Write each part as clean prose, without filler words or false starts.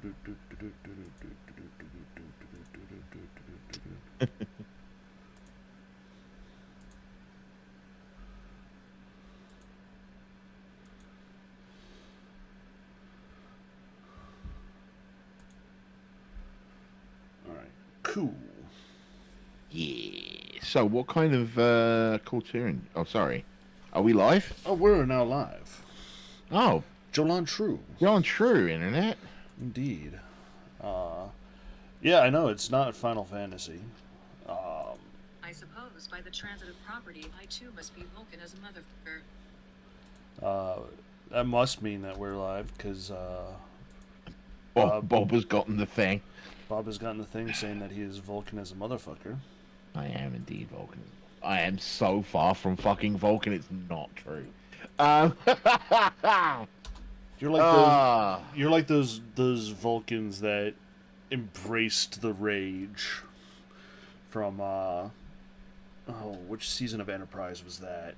Alright, cool. Yeah. So, what kind of call cheering? Oh, sorry. Are we live? Oh, we're now live. Oh, Jolan True. John True, internet. Indeed. Yeah, I know, it's not Final Fantasy. I suppose by the transitive property, I too must be Vulcan as a motherfucker. That must mean that we're live, because Bob has gotten the thing. Bob has gotten the thing saying that he is Vulcan as a motherfucker. I am indeed Vulcan. I am so far from fucking Vulcan, it's not true. You're like those Vulcans that embraced the rage from which season of Enterprise was that?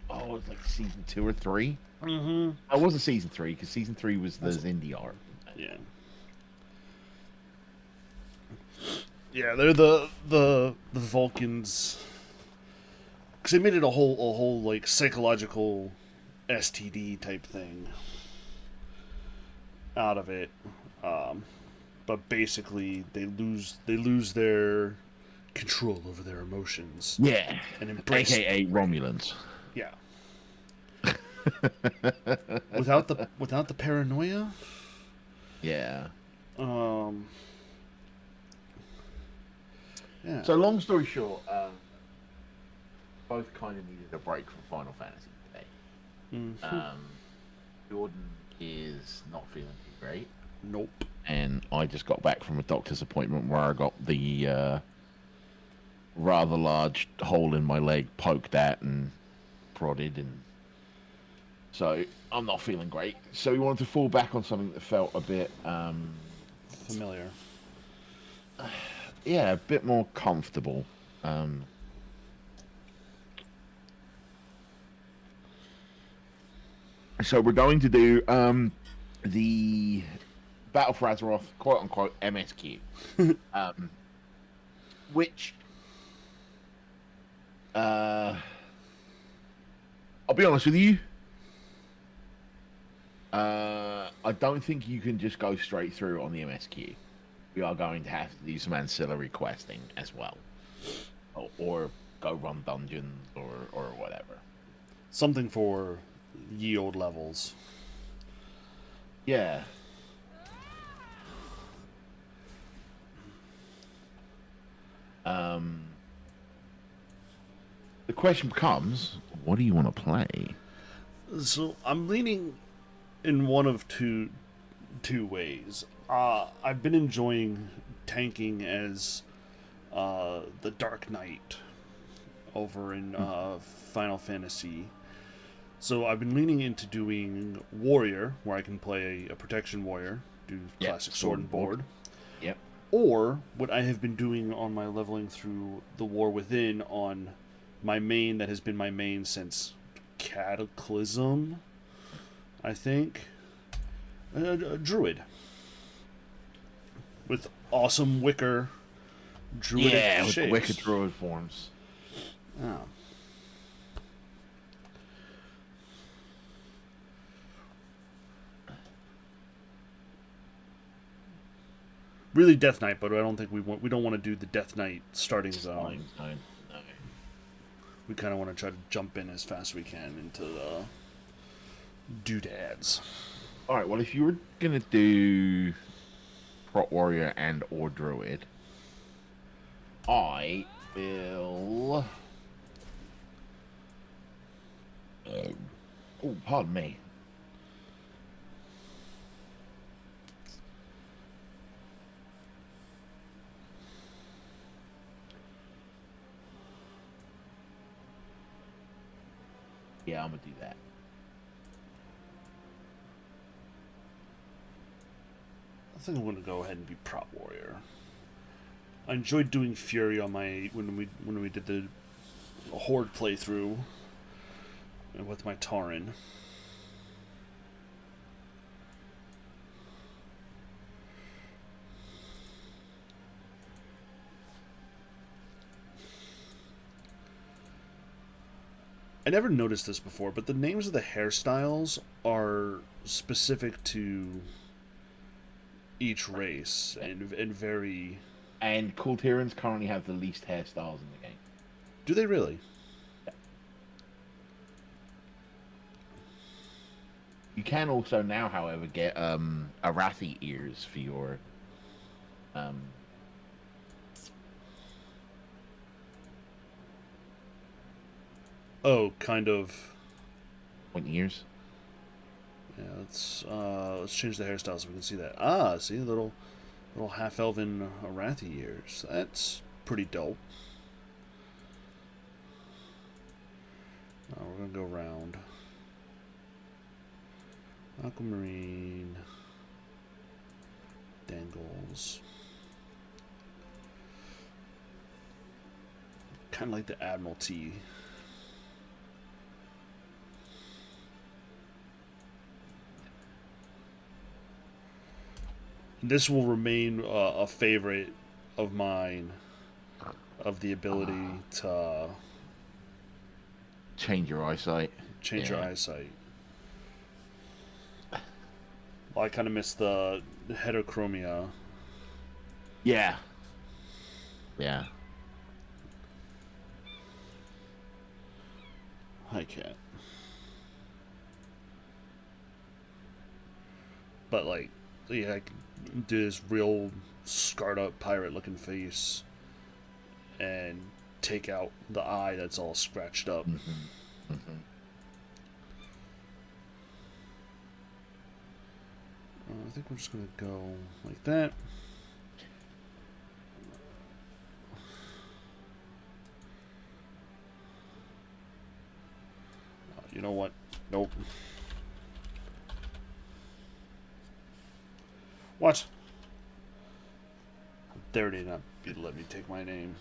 Oh, it's like season 2 or 3. Mm-hmm. It wasn't season 3 because season 3 was the Zindi arc. Yeah. Yeah, they're the Vulcans, because they made it a whole like psychological STD type thing out of it, but basically they lose their control over their emotions. Yeah, and embrace, aka Romulans. Yeah. without the paranoia. Yeah. Yeah. So long story short, both kind of needed a break from Final Fantasy today. Mm-hmm. Jordan is not feeling too great. Nope. And I just got back from a doctor's appointment where I got the rather large hole in my leg poked at and prodded, and so I'm not feeling great. So we wanted to fall back on something that felt a bit familiar. Yeah, a bit more comfortable. So we're going to do the Battle for Azeroth, quote unquote, MSQ, which I'll be honest with you, I don't think you can just go straight through on the MSQ. We are going to have to do some ancillary questing as well, or go run dungeons or whatever. Something for ye old levels. Yeah. The question becomes, what do you want to play? So I'm leaning in one of two ways. I've been enjoying tanking as the Dark Knight over in Final Fantasy. So I've been leaning into doing Warrior, where I can play a protection warrior, do classic sword and board. Yep. Or what I have been doing on my leveling through the War Within on my main that has been my main since Cataclysm, I think. A druid. With awesome wicker druidic with shapes. the wicker druid forms. Oh. Really Death Knight, but I don't think we don't want to do the Death Knight starting zone. No. We kind of want to try to jump in as fast as we can into the doodads. All right. Well, if you were gonna do Prot Warrior and or Druid, I will. Oh, pardon me. Yeah, I'm gonna do that. I think I'm going to go ahead and be Prot Warrior. I enjoyed doing Fury on my when we did the Horde playthrough with my Tauren. I never noticed this before, but the names of the hairstyles are specific to each race and very. And Kultirans currently have the least hairstyles in the game. Do they really? You can also now, however, get Arathi ears for your Oh, kind of. point ears. Yeah, let's change the hairstyle so we can see that. Ah, see, little half elven Arathi ears. That's pretty dope. We're gonna go round. Aquamarine. Dangles. Kind of like the Admiralty. This will remain a favorite of mine, of the ability to change your eyesight. Change your eyesight. Well, I kind of miss the heterochromia. Yeah. Yeah. Hi, cat. But like, yeah, I can do this real scarred up pirate looking face and take out the eye that's all scratched up. Mm-hmm. Mm-hmm. I think we're just gonna go like that. You know what? Nope. What? How dare they not let me take my name?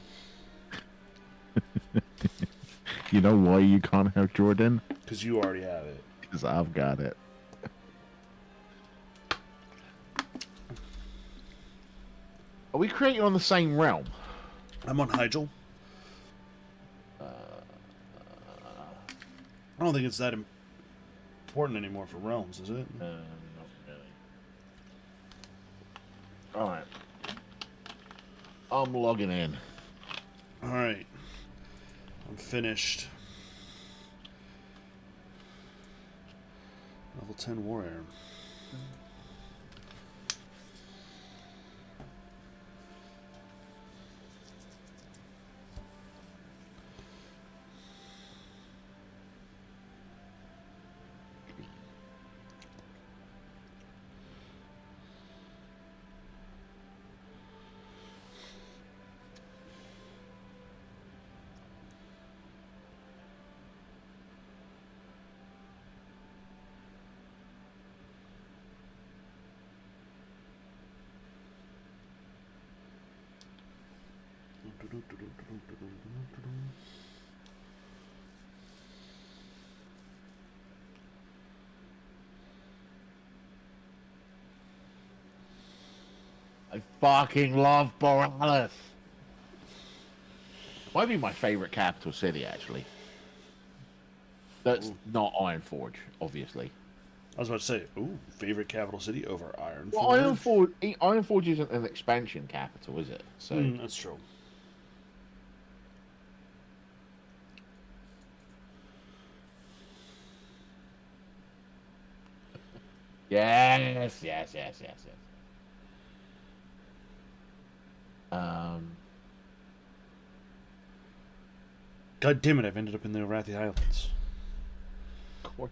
You know why you can't have Jordan? Because you already have it. Because I've got it. Are we creating on the same realm? I'm on Hyjal. I don't think it's that important anymore for realms, is it? Not really. Alright. I'm logging in. Alright. I'm finished. Level 10 warrior. I fucking love Borealis. Might be my favorite capital city, actually. That's not Ironforge, obviously. I was about to say, ooh, favorite capital city over Ironforge? Well, Ironforge isn't an expansion capital, is it? So that's true. yes. God damn it, I've ended up in the Arathi Highlands. Of course.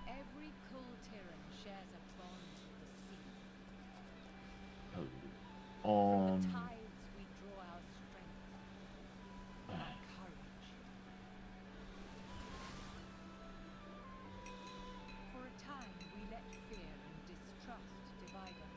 Every Kultiran shares a bond with the sea. On The tides we draw our strength, our courage. For a time we let fear and distrust divide us.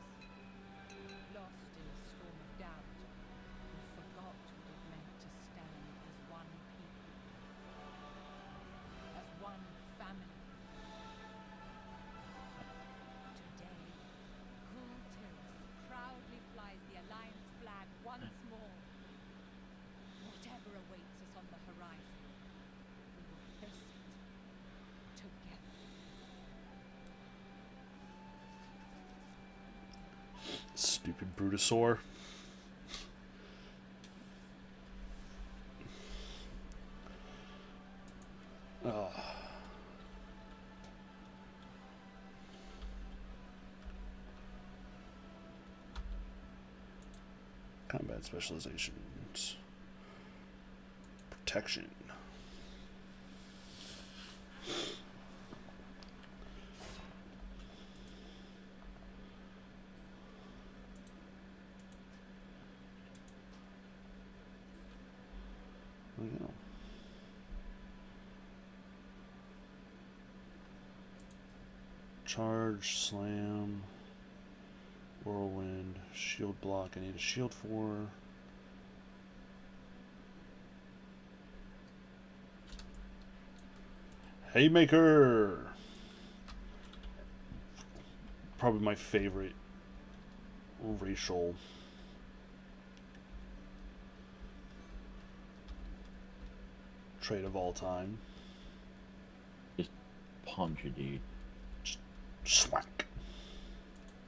Stupid Brutosaur. Combat specializations. Protection. There we go. Charge, slam, whirlwind, shield block. I need a shield for. Haymaker! Probably my favorite racial trait of all time. Just punch a dude. Swack.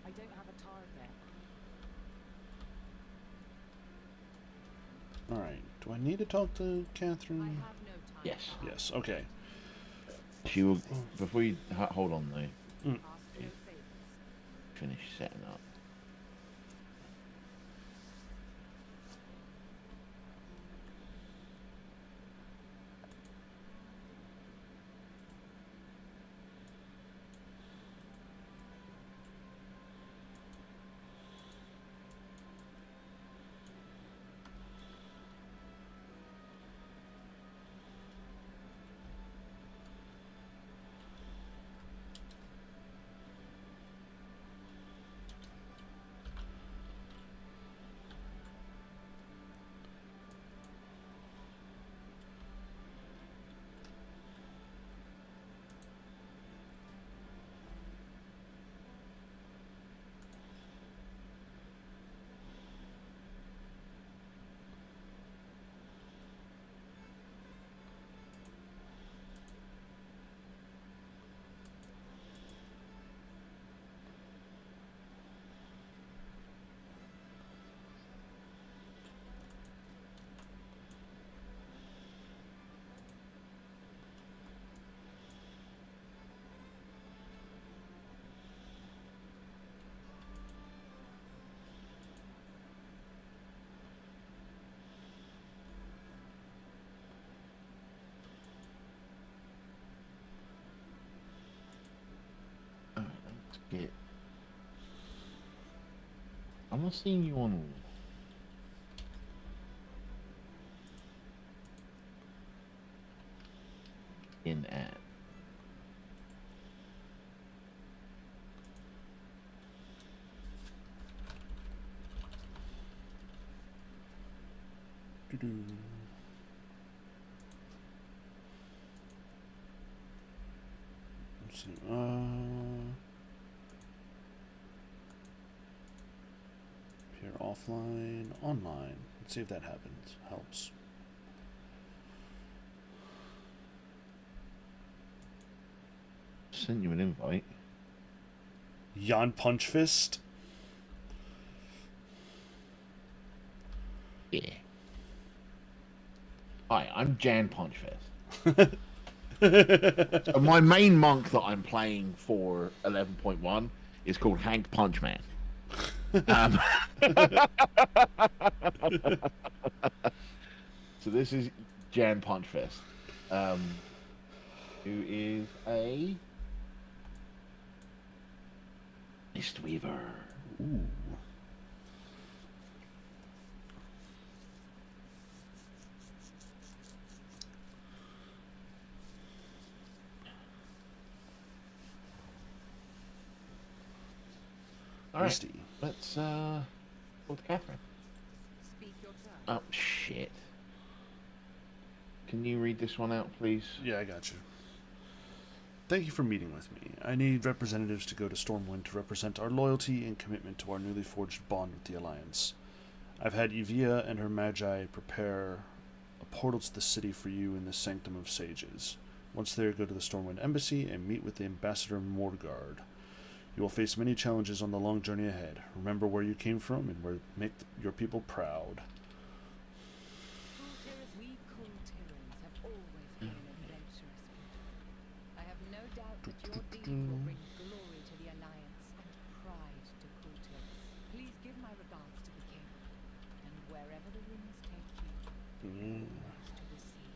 I don't have a target. Alright, do I need to talk to I Catherine? have no time. Yes. Yes, okay. She will. Before you hold on though, Ask no favors. finish setting up. Get. I'm not seeing you on. In at. Doo-doo. Let's see. Appear offline, online. Let's see if that happens. Helps. Sent you an invite. Jan Punchfist. Yeah. Hi, I'm Jan Punchfest. So my main monk that I'm playing for 11.1 is called Hank Punchman. So this is Jan Punchfest, who is a Mistweaver. Ooh. All right, Misty. let's go with Catherine. Speak your turn. Oh shit! Can you read this one out, please? Yeah, I got you. Thank you for meeting with me. I need representatives to go to Stormwind to represent our loyalty and commitment to our newly forged bond with the Alliance. I've had Evia and her Magi prepare a portal to the city for you in the Sanctum of Sages. Once there, go to the Stormwind Embassy and meet with the Ambassador Mordgard. You will face many challenges on the long journey ahead. Remember where you came from and make your people proud. We Cool-Tyrans have always been an adventurous people. I have no doubt that your deed will bring glory to the Alliance and pride to Cool-Tyrans. Please give my regards to the king, and wherever the winds take you, to the sea.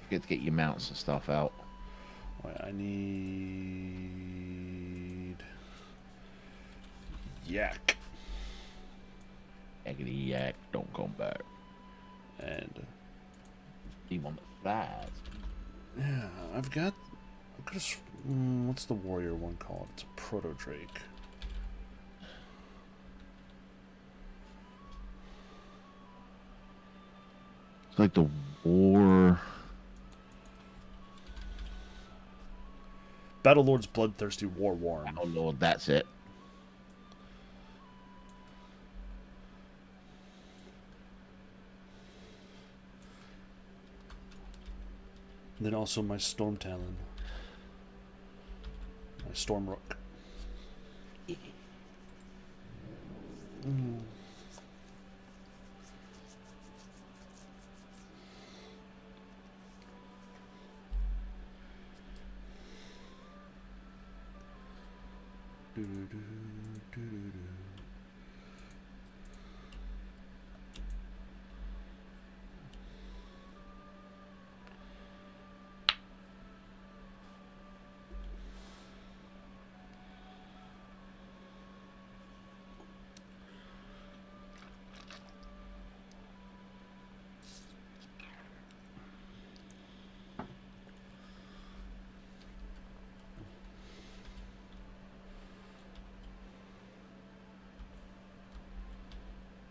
Good to get your mounts and stuff out. Right, I need yak Eggity yak, don't come back. and You want the flies. yeah, I've got what's the warrior one called? It's a proto drake. It's like the war. Battlelord's bloodthirsty war worm. Oh lord, that's it. And then also my storm talon, my storm rook. Do-do-do-do-do-do.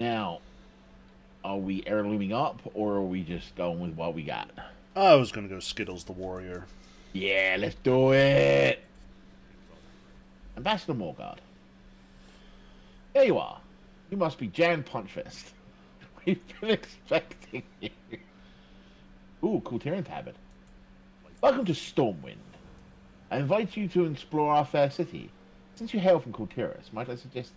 Now, are we heirlooming up or are we just going with what we got? I was gonna go Skittles the warrior. Yeah, let's do it. Ambassador Morgard. There you are. You must be Jan Punchfist. We've been expecting you. Ooh, cool Tyrion tabard. Welcome to Stormwind. I invite you to explore our fair city. Since you hail from Kultiris, might I suggest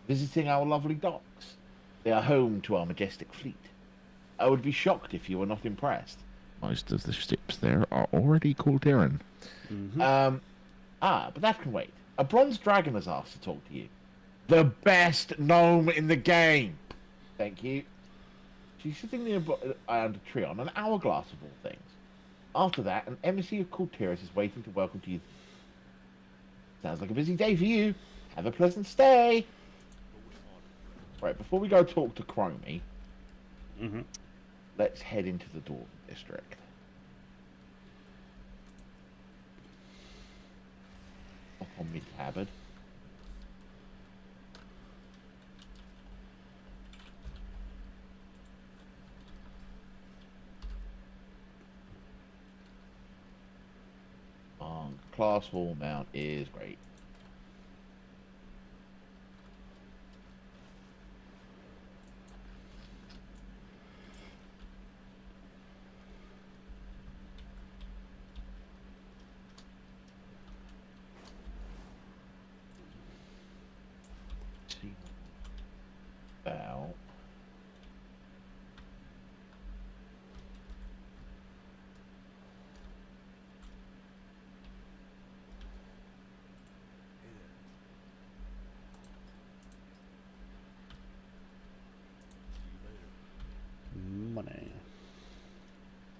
visiting our lovely docks? They are home to our majestic fleet. I would be shocked if you were not impressed. Most of the ships there are already Kultiran. But that can wait. A bronze dragon has asked to talk to you. The best gnome in the game. Thank you. She's sitting near under a tree on an hourglass of all things. After that, an embassy of Kultiris is waiting to welcome you. Sounds like a busy day for you. Have a pleasant stay. Right, before we go talk to Chromie, let's head into the Dwarven District. Up on me tabard. Class wall mount is great. See about Money.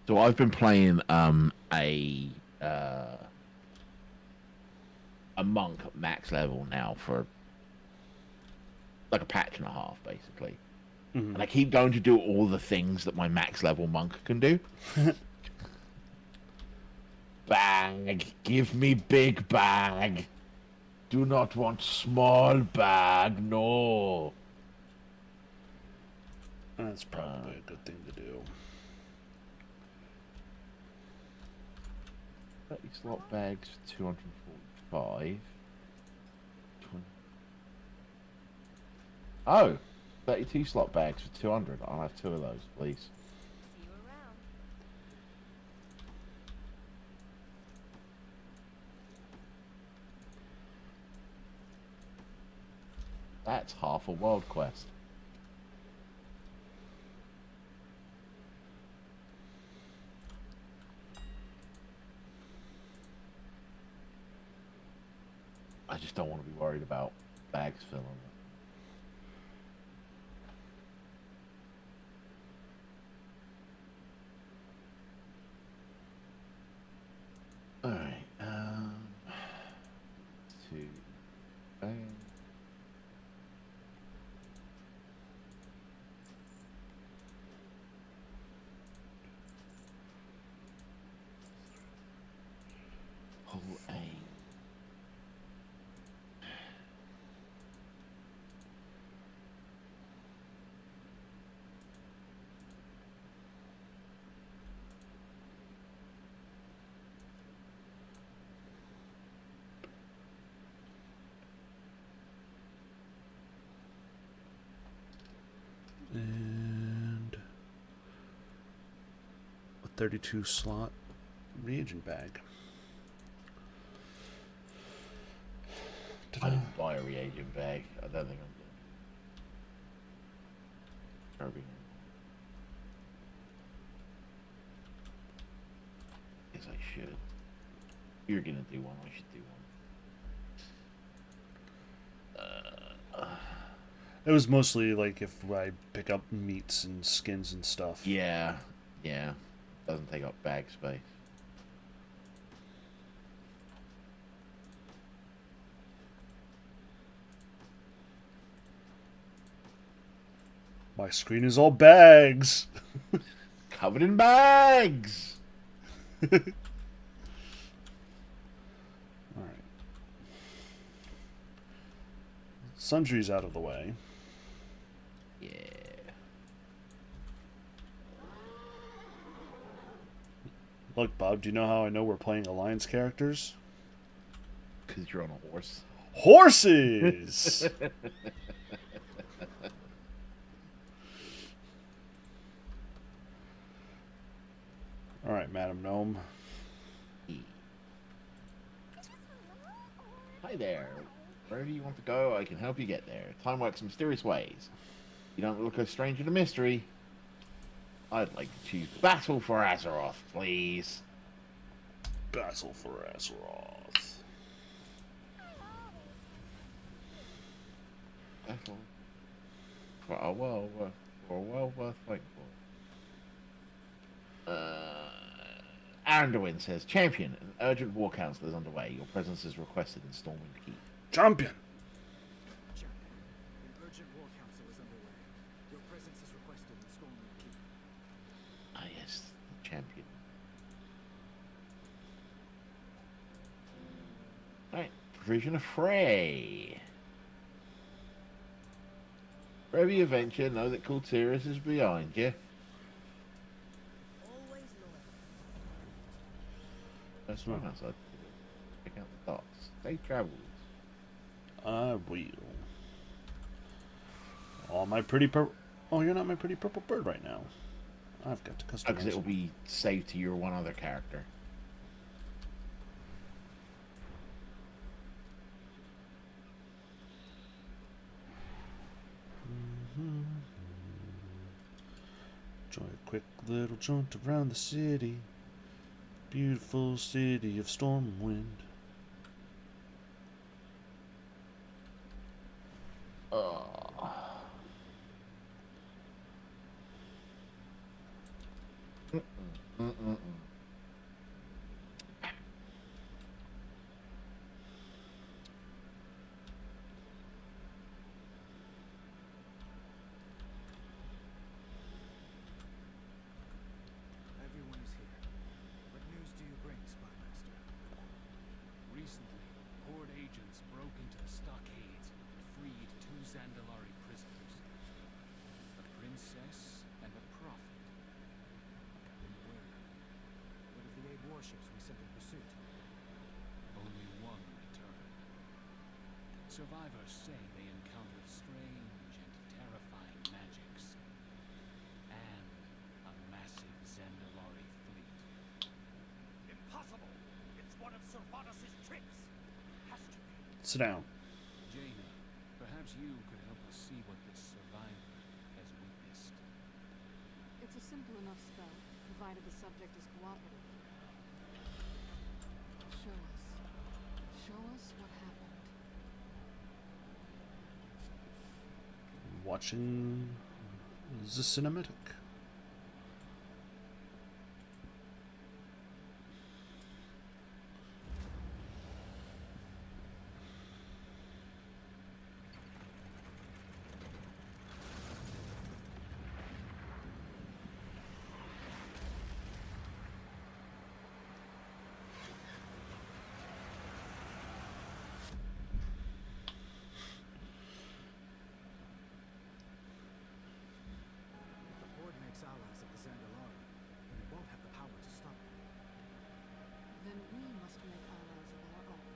So I've been playing a monk at max level now for like a patch and a half, basically. And I keep going to do all the things that my max level monk can do. Bag, give me big bag. Do not want small bag, no. That's probably a good thing to do. 30 slot bags for 245. 20. Oh, 32 slot bags for 200. I'll have 2 of those, please. See you around. That's half a world quest. I just don't want to be worried about bags filling. All right. Two. Bang. Whole aim. And a 32 slot reagent bag. I didn't buy a reagent bag. I don't think I'm going. Yes, I should. You're gonna do one. I should do one. It was mostly like if I pick up meats and skins and stuff. Yeah, yeah. Doesn't take up bag space. My screen is all bags. Covered in bags. Alright. Sundry's out of the way. Yeah. Look, Bob, do you know how I know we're playing Alliance characters? Because you're on a horse. Horses! Alright, Madam Gnome. Hi there. Wherever you want to go, I can help you get there. Time works in mysterious ways. You don't look a stranger to mystery. I'd like to choose Battle for Azeroth, please. Battle for Azeroth. Battle for a world worth fighting for. Arendwin says, Champion, an urgent war council is underway. Your presence is requested in Stormwind Keep. Champion! Champion, an urgent war council is underway. Your presence is requested in Stormwind Keep. Ah, yes, the champion. Right, provision of fray. Wherever you venture, know that Kultiris is behind you. Always loyal. That's one outside. Check out the docks. Safe travels. I will. Oh, my pretty purple... Oh, you're not my pretty purple bird right now. I've got to customize Because it will it. be saved to your one other character. Enjoy a quick little jaunt around the city. Beautiful city of Stormwind. Everyone is here. What news do you bring, Spymaster? Recently, Horde agents broke into the stockades and freed 2 Zandalari prisoners. A princess and a prophet. Then where? What of the 8 warships we sent in pursuit? Only one returned. Survivors say they encountered strange and terrifying magics. And a massive Zandalari fleet. Impossible! It's one of Servatos' tricks! Has to be. Sit down. Jaina, perhaps you could It's a simple enough spell, provided the subject is cooperative. Show us. Show us what happened. Watching the cinematic. If the Horde makes allies of the Zandalari, then we won't have the power to stop it. Then we must make allies of our own.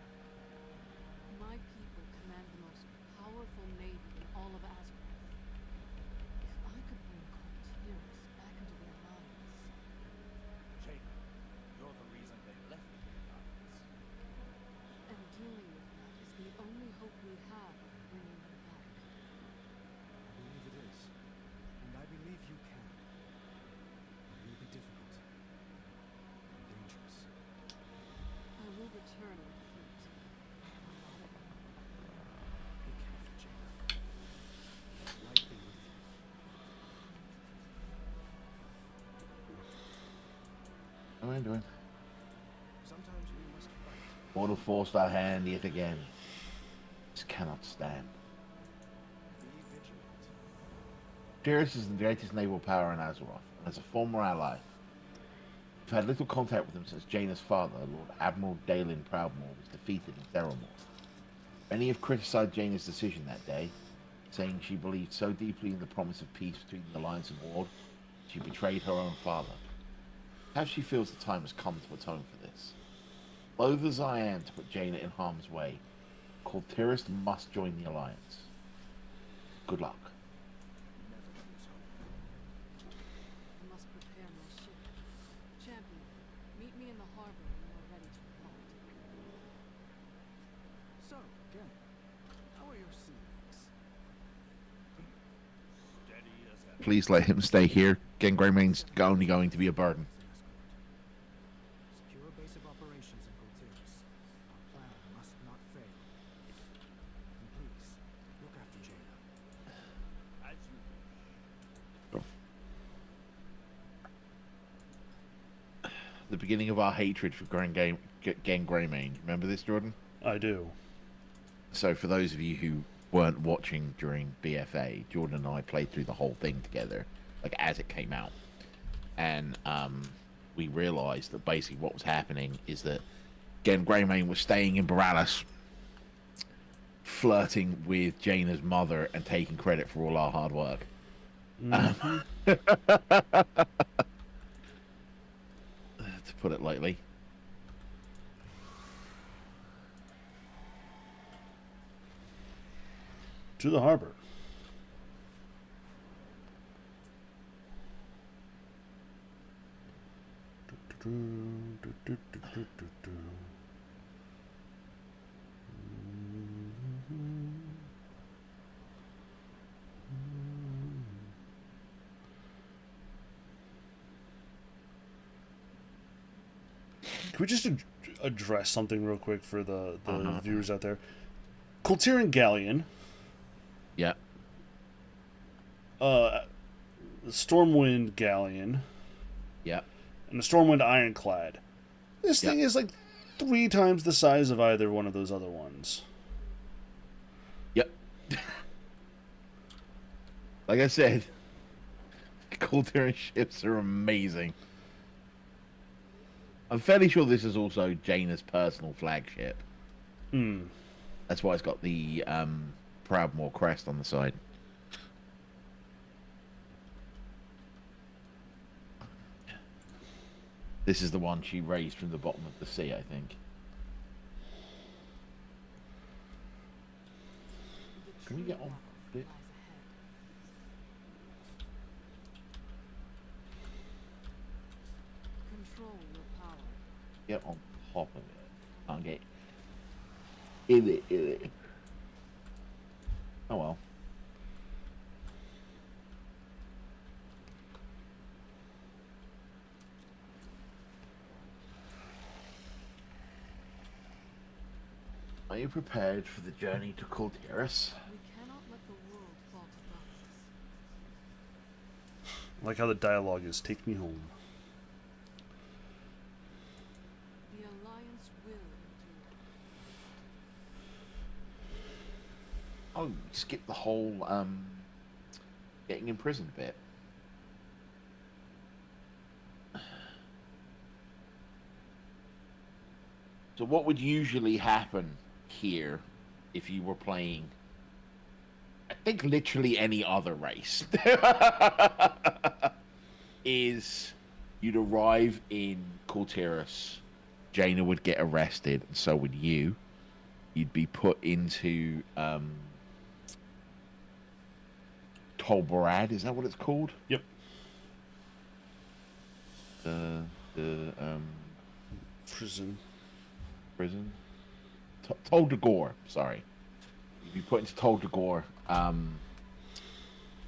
My people command the most powerful navy in all of Azeroth. If I could bring Courtiers back into the Alliance... Jaina, you're the reason they left the Alliance. And dealing with that is the only hope we have of bringing them back. I believe it is. And I believe you can. It will be difficult. And dangerous. I will return with the fleet. Be careful, Jaina. Light be with you. What am I doing? Sometimes we must fight. Mortal force thy hand yet again. This cannot stand. Be vigilant. Tyrus is the greatest naval power in Azeroth, and as a former ally, we've had little contact with him since Jaina's father, Lord Admiral Dalen Proudmoore, was defeated in Theramore. Many have criticized Jaina's decision that day, saying she believed so deeply in the promise of peace between the Alliance and Horde, she betrayed her own father. Perhaps she feels the time has come to atone for this. Loath as I am to put Jaina in harm's way, Cortyrus must join the Alliance. Good luck. Never lose hope. I must prepare my ship. Champion, meet me in the harbor when you are ready to depart. So, again, how are your sea legs? Steady as ever. Please let him stay here. Gen Greymane's only going to be a burden. Secure a base of operations in Cortez. Our plan must not fail. And please, look after Jaina. As you wish. The beginning of our hatred for Gen Greymane. Remember this, Jordan? I do. So for those of you who weren't watching during BfA, Jordan and I played through the whole thing together, like as it came out. And we realized that basically what was happening is that Gen Greymane was staying in Boralis, flirting with Jaina's mother and taking credit for all our hard work. Mhm. To put it lightly. To the harbor. Can we just address something real quick for the viewers out there? Coltiran Galleon, Yeah. Stormwind Galleon, Yeah. and the Stormwind Ironclad. This thing Yeah. is like 3 times the size of either one of those other ones. Yep. Like I said, Coltiran ships are amazing. I'm fairly sure this is also Jaina's personal flagship. Hmm. That's why it's got the Proudmoore crest on the side. This is the one she raised from the bottom of the sea, I think. The Can we true get on battle it? lies ahead. Control your power. Get on top of it. Can't get in it. Oh well. Are you prepared for the journey to Corteris? We cannot let the world fall to darkness. Like how the dialogue is, take me home. The Alliance will endure. Oh, skip the whole getting imprisoned bit. So what would usually happen here if you were playing, I think, literally any other race, is you'd arrive in Corteris, Jaina would get arrested, and so would you. You'd be put into Tolbarad, is that what it's called? Yep. The Prison. prison? Tol Dagor, sorry. You'd be put into Tol Dagor, and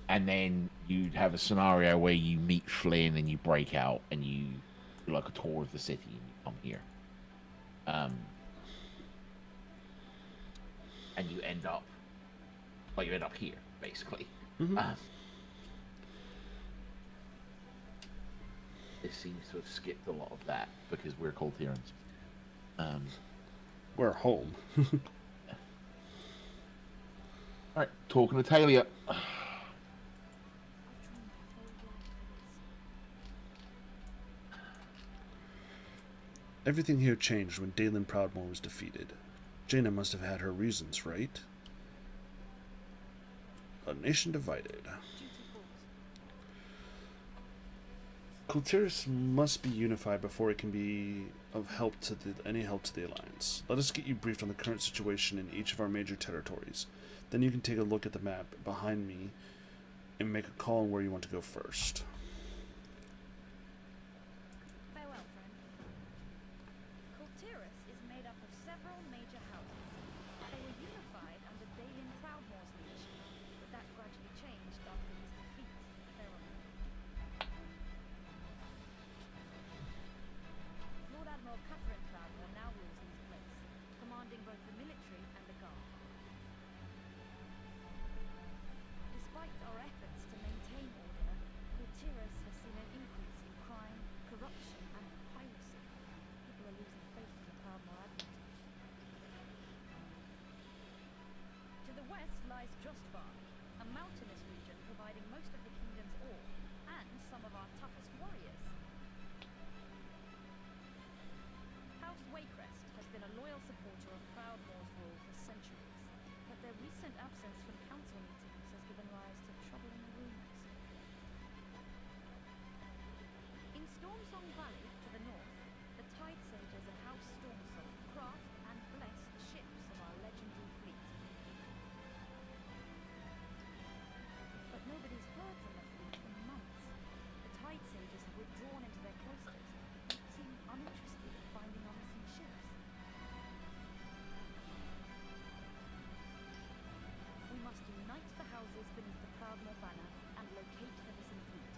then you'd have a scenario where you meet Flynn and you break out and you do like a tour of the city and you come here. And you end up, well, you end up here, basically. Mm-hmm. This seems to have skipped a lot of that because we're Colterans. We're home. Alright, talking to Talia. I've trained my whole life for this. Everything here changed when Dalen Proudmoore was defeated. Jaina must have had her reasons, right? A nation divided. Duty calls. Kultiris must be unified before it can be of help to any help to the Alliance. Let us get you briefed on the current situation in each of our major territories. Then you can take a look at the map behind me and make a call on where you want to go first. Farewell, friend. Corteris is made up of several major houses. They were unified under Dalen Proudmoore's leadership, but that gradually changed after his defeat at Theron. Lord Admiral Catherine Proudmoore now rules in his place, commanding both the military and the guard. Despite our efforts to maintain order, Corteris has seen an increase in crime, corruption, and piracy. People are losing faith in the Proudmoore Admiralty. To the west lies Jostvar, a mountainous region providing most of the kingdom's ore, and some of our toughest warriors. House Waycrest has been a loyal supporter of Proudmoore's rule for centuries, but their recent absence from council meetings has given rise to troubling rumors. In Stormsong Valley, to the north, the Tide Sages of House Stormsong craft and bless the ships of our legendary fleet. But nobody's heard from the fleet in months. The Tide Sages have withdrawn into their cloisters and seem uninterested in finding our missing ships. We must unite the houses beneath the Proudmoore banner and locate the missing fleet.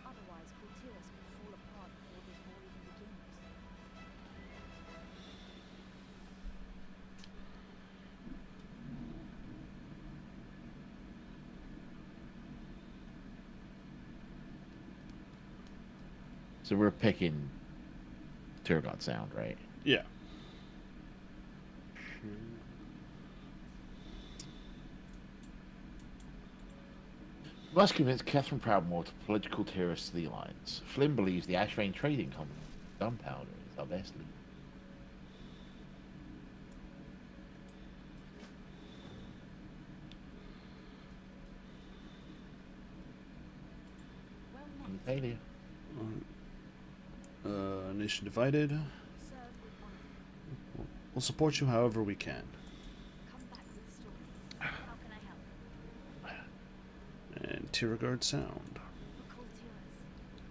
Otherwise, Corteris could fall apart before this war even begins. So we're picking Turgot Sound, right? Yeah. We must convince Catherine Proudmoore to pledge Corteris to the Alliance. Flynn believes the Ashvane Trading Company, gunpowder, is our best lead. Well met. Talia. Nation divided. Serve with honor. We'll support you however we can. Come back with stories. How can I help? And Tiragard Sound. For Coltiras.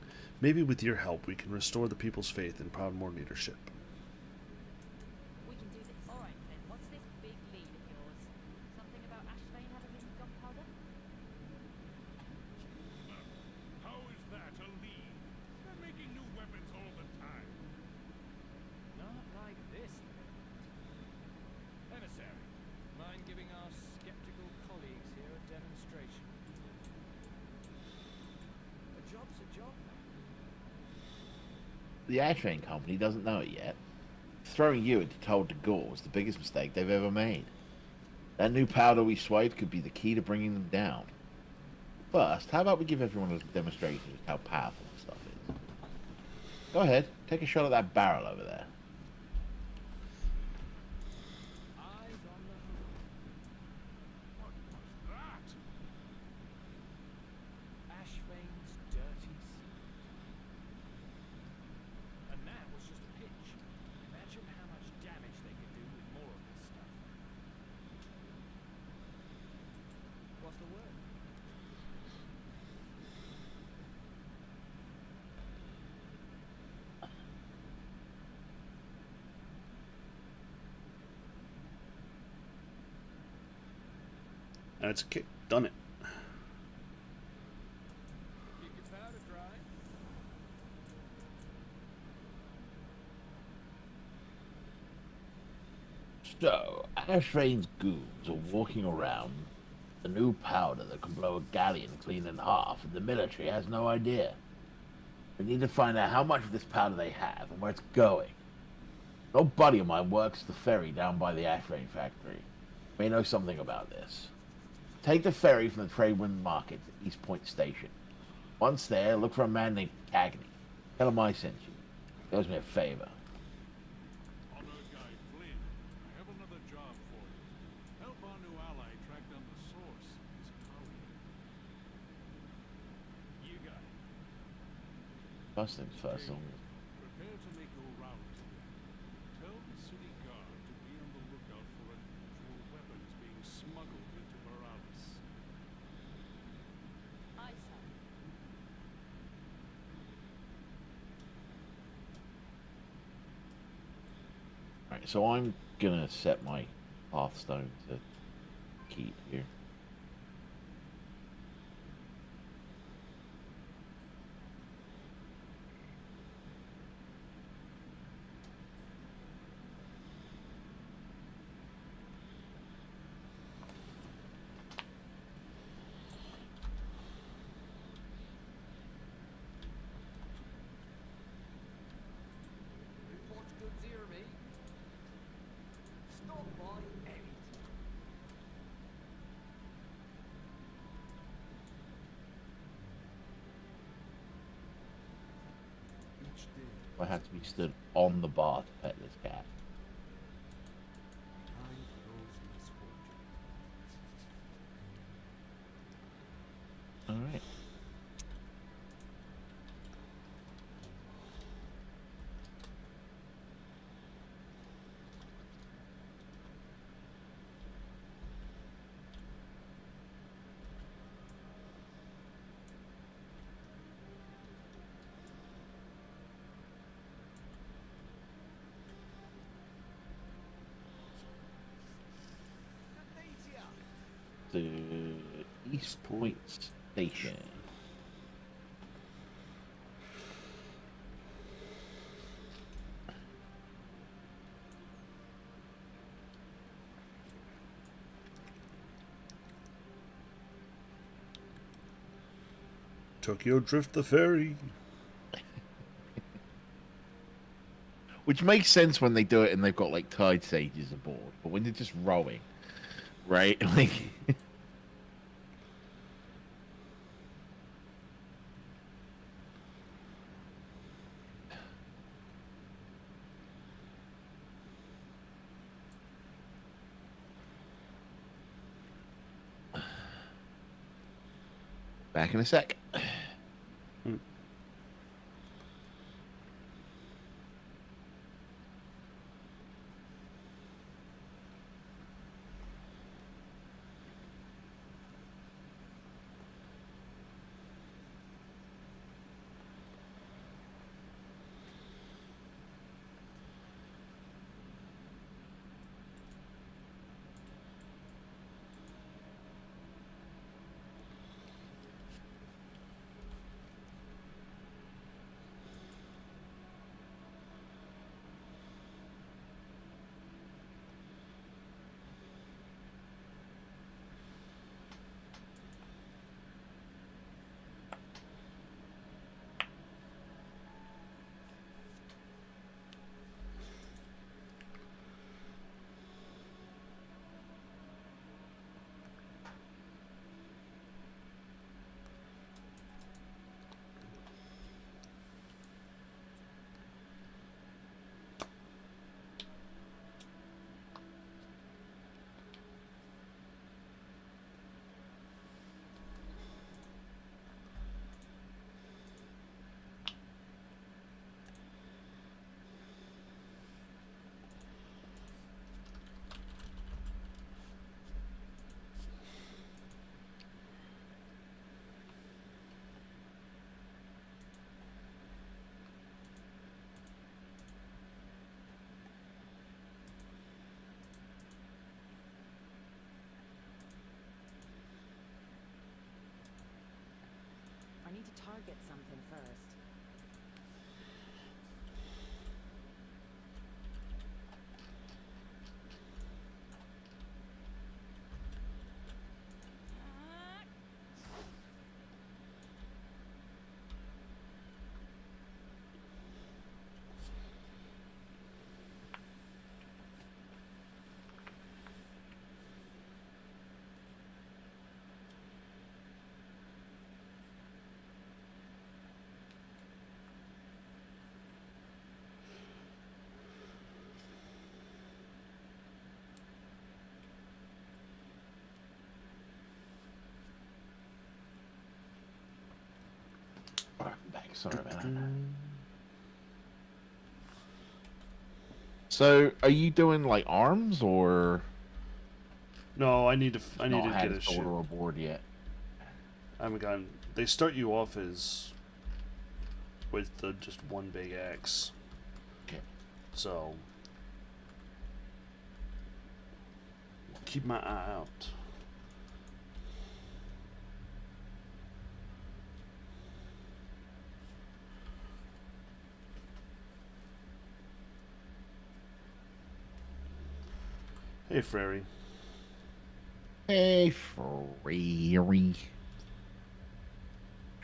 Maybe with your help we can restore the people's faith in Proudmoore leadership. We can do this. Alright, then, what's this big lead of yours? Something about Ashvane having any gunpowder? How is that a lead? They're making new weapons all the time. Not like this. Emissary, the Ashrain Company doesn't know it yet. Throwing you into Told to Gore was the biggest mistake they've ever made. That new powder we swiped could be the key to bringing them down. First, how about we give everyone a demonstration of how powerful this stuff is? Go ahead, take a shot at that barrel over there. Eyes on the horizon. What was that? Ashvane's dirty secret. And that was just a pitch. Imagine how much damage they could do with more of this stuff. What's the word? That's a kick. Done it. Keep your powder dry. So, Ashrain's goons are walking around the new powder that can blow a galleon clean in half, and the military has no idea. We need to find out how much of this powder they have and where it's going. An old buddy of mine works the ferry down by the Ashrain factory. May know something about this. Take the ferry from the Tradewind Market to East Point Station. Once there, look for a man named Cagney. Tell him I sent you. He owes me a favor. Honored Guy Flynn, I have another job for you. Help our new ally track down the source of his power. You got it. First things first. Prepare to make your rounds again. Tell the city guard to be on the lookout for unusual weapons being smuggled into Morales. Aye, sir. Alright, so I'm gonna set my Hearthstone to keep here. Reports goods here, mate. Stop by anytime. Each day, I had to be stood on the bar to pet this cat. time for those misfortunes. Alright. The East Point Station. Tokyo Drift the ferry. Which makes sense when they do it and they've got like tide sages aboard, but when they're just rowing, right? Like back in a sec. get something first. Alright, I'm back. Sorry about that. So, are you doing like arms or No, I need to not get had a ship. daughter aboard yet? I haven't gotten. They start you off as with the just one big axe. Okay. So keep my eye out. Hey, Frary. Hey, Free.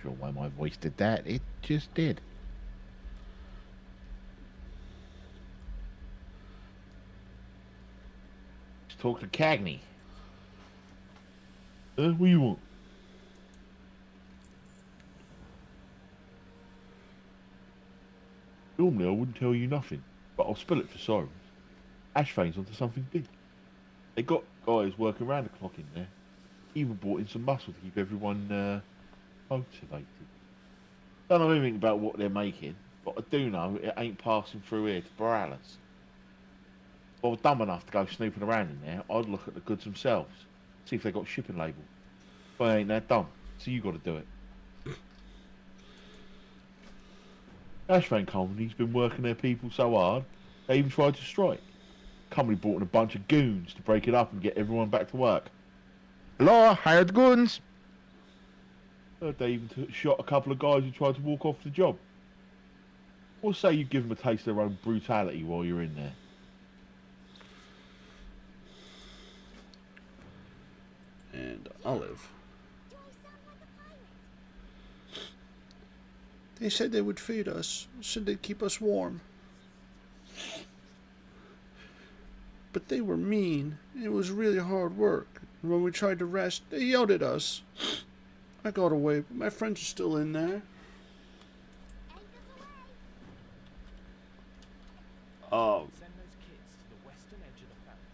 Sure why my voice did that. It just did. Let's talk to Cagney. What do you want? Normally I wouldn't tell you nothing, but I'll spill it for Sirens. Ashfane's onto something big. They got guys working round the clock in there. Even brought in some muscle to keep everyone motivated. Don't know anything about what they're making, but I do know it ain't passing through here to Borealis. If I was dumb enough to go snooping around in there, I'd look at the goods themselves, see if they got shipping labels. But I ain't that dumb, so you got to do it. Ashfane Company's been working their people so hard, they even tried to strike. Company brought in a bunch of goons to break it up and get everyone back to work. Hello, hired goons. Heard they even shot a couple of guys who tried to walk off the job. Or say you give them a taste of their own brutality while you're in there. And Olive. Do I sound like a pirate? They said they would feed us, said they'd keep us warm. But they were mean. It was really hard work. And when we tried to rest, they yelled at us. I got away, but my friends are still in there. Anchors away. Send those kids to the western edge of the valley.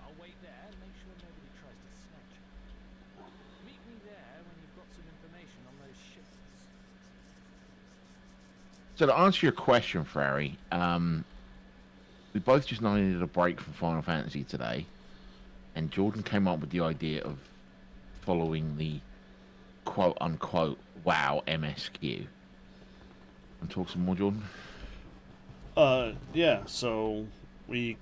I'll wait there and make sure nobody tries to snatch them. Meet me there when you've got some information on those ships. So to answer your question, Frary, we both just needed a break from Final Fantasy today, and Jordan came up with the idea of following the quote-unquote WoW MSQ. Want to talk some more, Jordan? Yeah, so we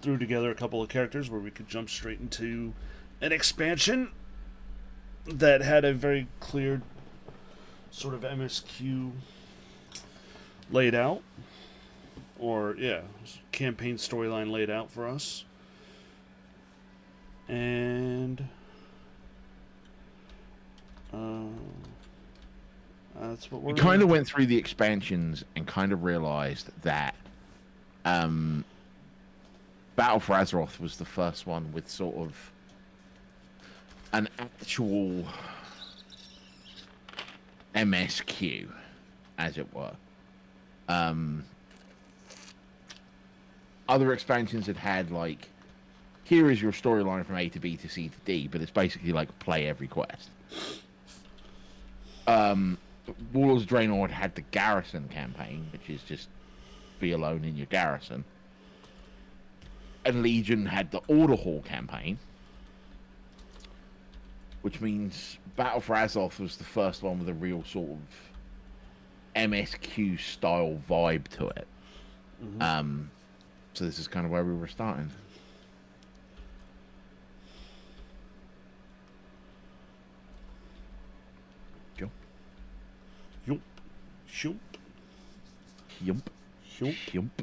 threw together a couple of characters where we could jump straight into an expansion that had a very clear sort of MSQ laid out. Or, yeah, campaign storyline laid out for us. And that's what we're... We kind of went through the expansions and kind of realized that Battle for Azeroth was the first one with sort of an actual MSQ, as it were. Other expansions had like, here is your storyline from A to B to C to D, but it's basically like play every quest. Warlords of Draenor had the Garrison campaign, which is just be alone in your garrison. And Legion had the Order Hall campaign, which means Battle for Azeroth was the first one with a real sort of MSQ style vibe to it. Mm-hmm. So this is kind of where we were starting. Joe? Yump. Shoop. Yump. Shoop. Yump.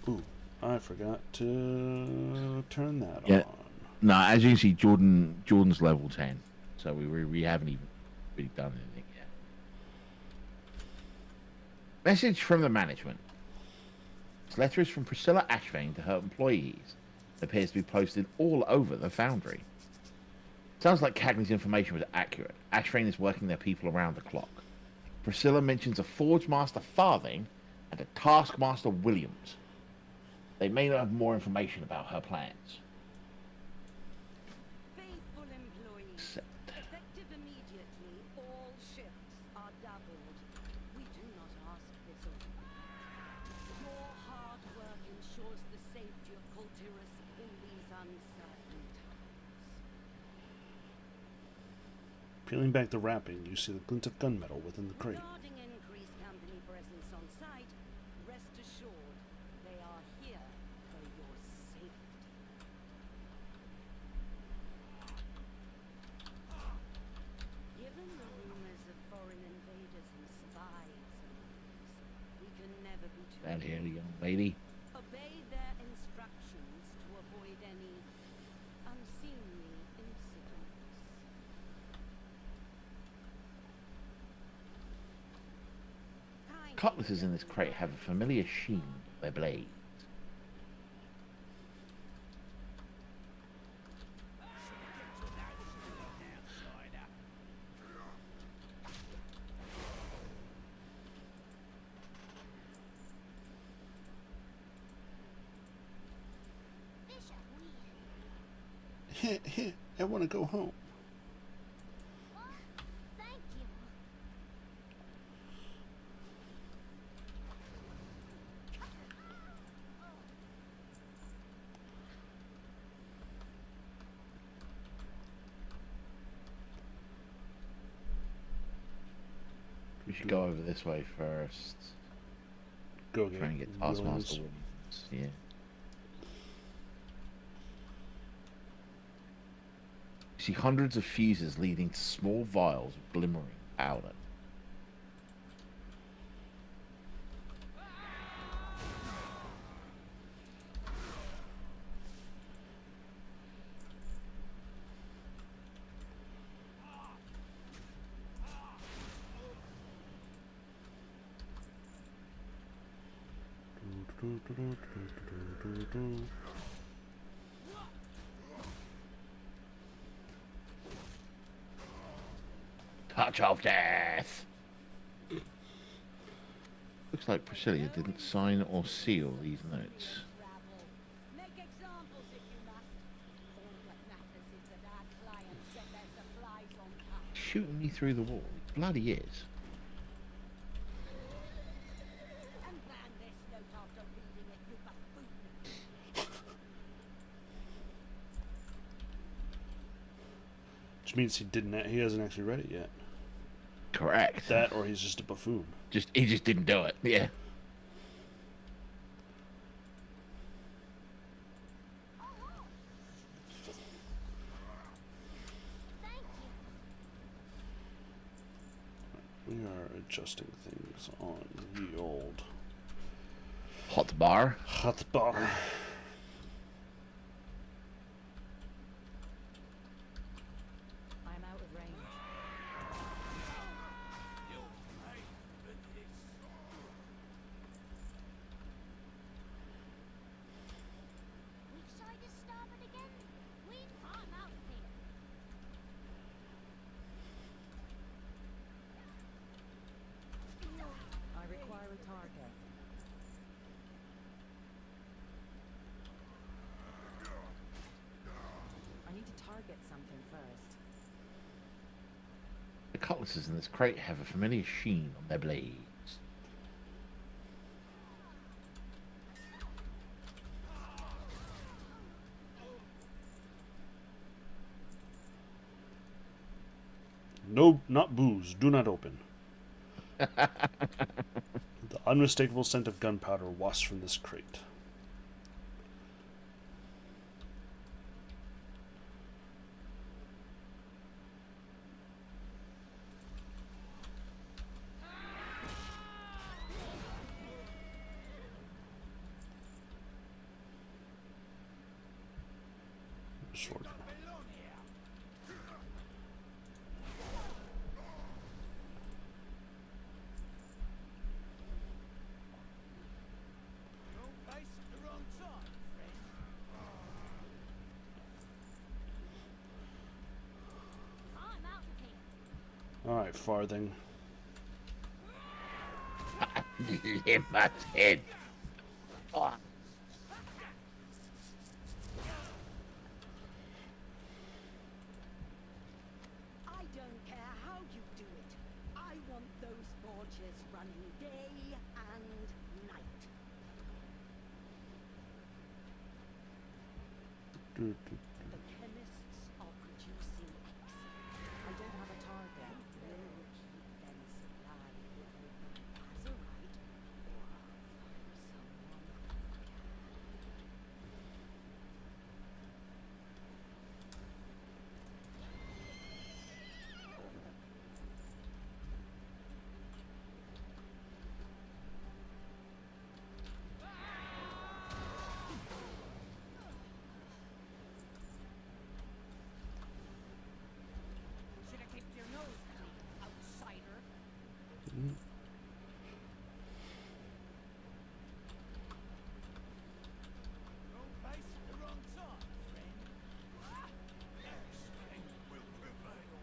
Ooh, I forgot to turn that Yeah. on. No, as you can see, Jordan's level 10. So we haven't even really done anything yet. Message from the management. This letter is from Priscilla Ashvane to her employees. It appears to be posted all over the foundry. Sounds like Cagney's information was accurate. Ashvane is working their people around the clock. Priscilla mentions a Forge Master Farthing and a Taskmaster Williams. They may not have more information about her plans. Faithful employees. Effective immediately, all shifts are doubled. We do not ask this of you. Your hard work ensures the safety of Kultiris in these uncertain times. Peeling back the wrapping, you see the glint of gunmetal within the crate. Regarding increased company presence on site, rest assured they are here for your safety. Given the rumors of foreign invaders and spies among us, we can never be too That here, young lady. obey their instructions to avoid any unseemly incidents. Cutlasses in this crate have a familiar sheen on their blades. I want to go home. Thank you. We should go over this way first. Go Try and get Williams. Taskmaster Williams. Yeah. You see hundreds of fuses leading to small vials of glimmering powder. Touch of death! Looks like Priscilla didn't sign or seal these notes. Make examples if you must. All that matters is that our clients get their supplies on time. Shooting me through the wall. He bloody is. And ban this note after reading it, you buffoon. Which means he hasn't actually read it yet. Correct. That or he's just a buffoon. He just didn't do it. Yeah. We are adjusting things on the old Hot bar. hot bar. I'm out of range. Which side is starboard again? I'm out of here. I require a target. I need to target something first. The cutlasses in this crate have a familiar sheen on their blades. No, not booze. Do not open. The unmistakable scent of gunpowder wafts from this crate. Sword. Alright, Farthing. Limited. Oh. I don't care how you do it. I want those forges running day and night. The chemists are producing X. I don't have a target. We'll keep them supplied with azurite or someone who can. Should have kept your nose clean, outsider. Wrong place at the wrong time, friend. Excellent will prevail.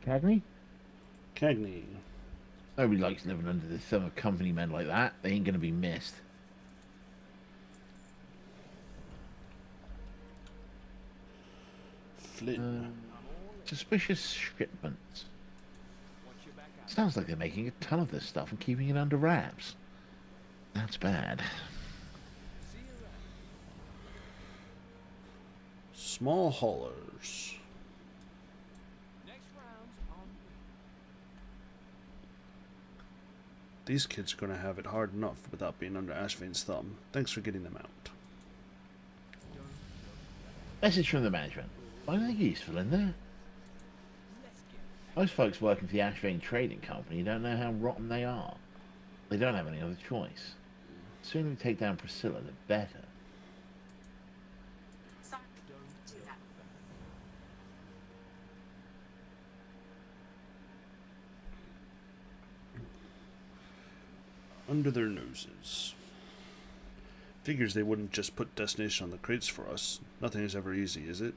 Cagney? Cagney. Nobody likes living under the thumb of company men like that. They ain't gonna be missed. Flynn. Suspicious shipments. Watch your back out. Sounds like they're making a ton of this stuff and keeping it under wraps. That's bad. See you around. Small haulers. Next round's on me. These kids are going to have it hard enough without being under Ashvane's thumb. Thanks for getting them out. Message from the management. Find anything useful in there? Let's get Most folks working for the Ashvane Trading Company don't know how rotten they are. They don't have any other choice. The sooner we take down Priscilla, the better. Sorry, do that. Under their noses. Figures they wouldn't just put destination on the crates for us. Nothing is ever easy, is it?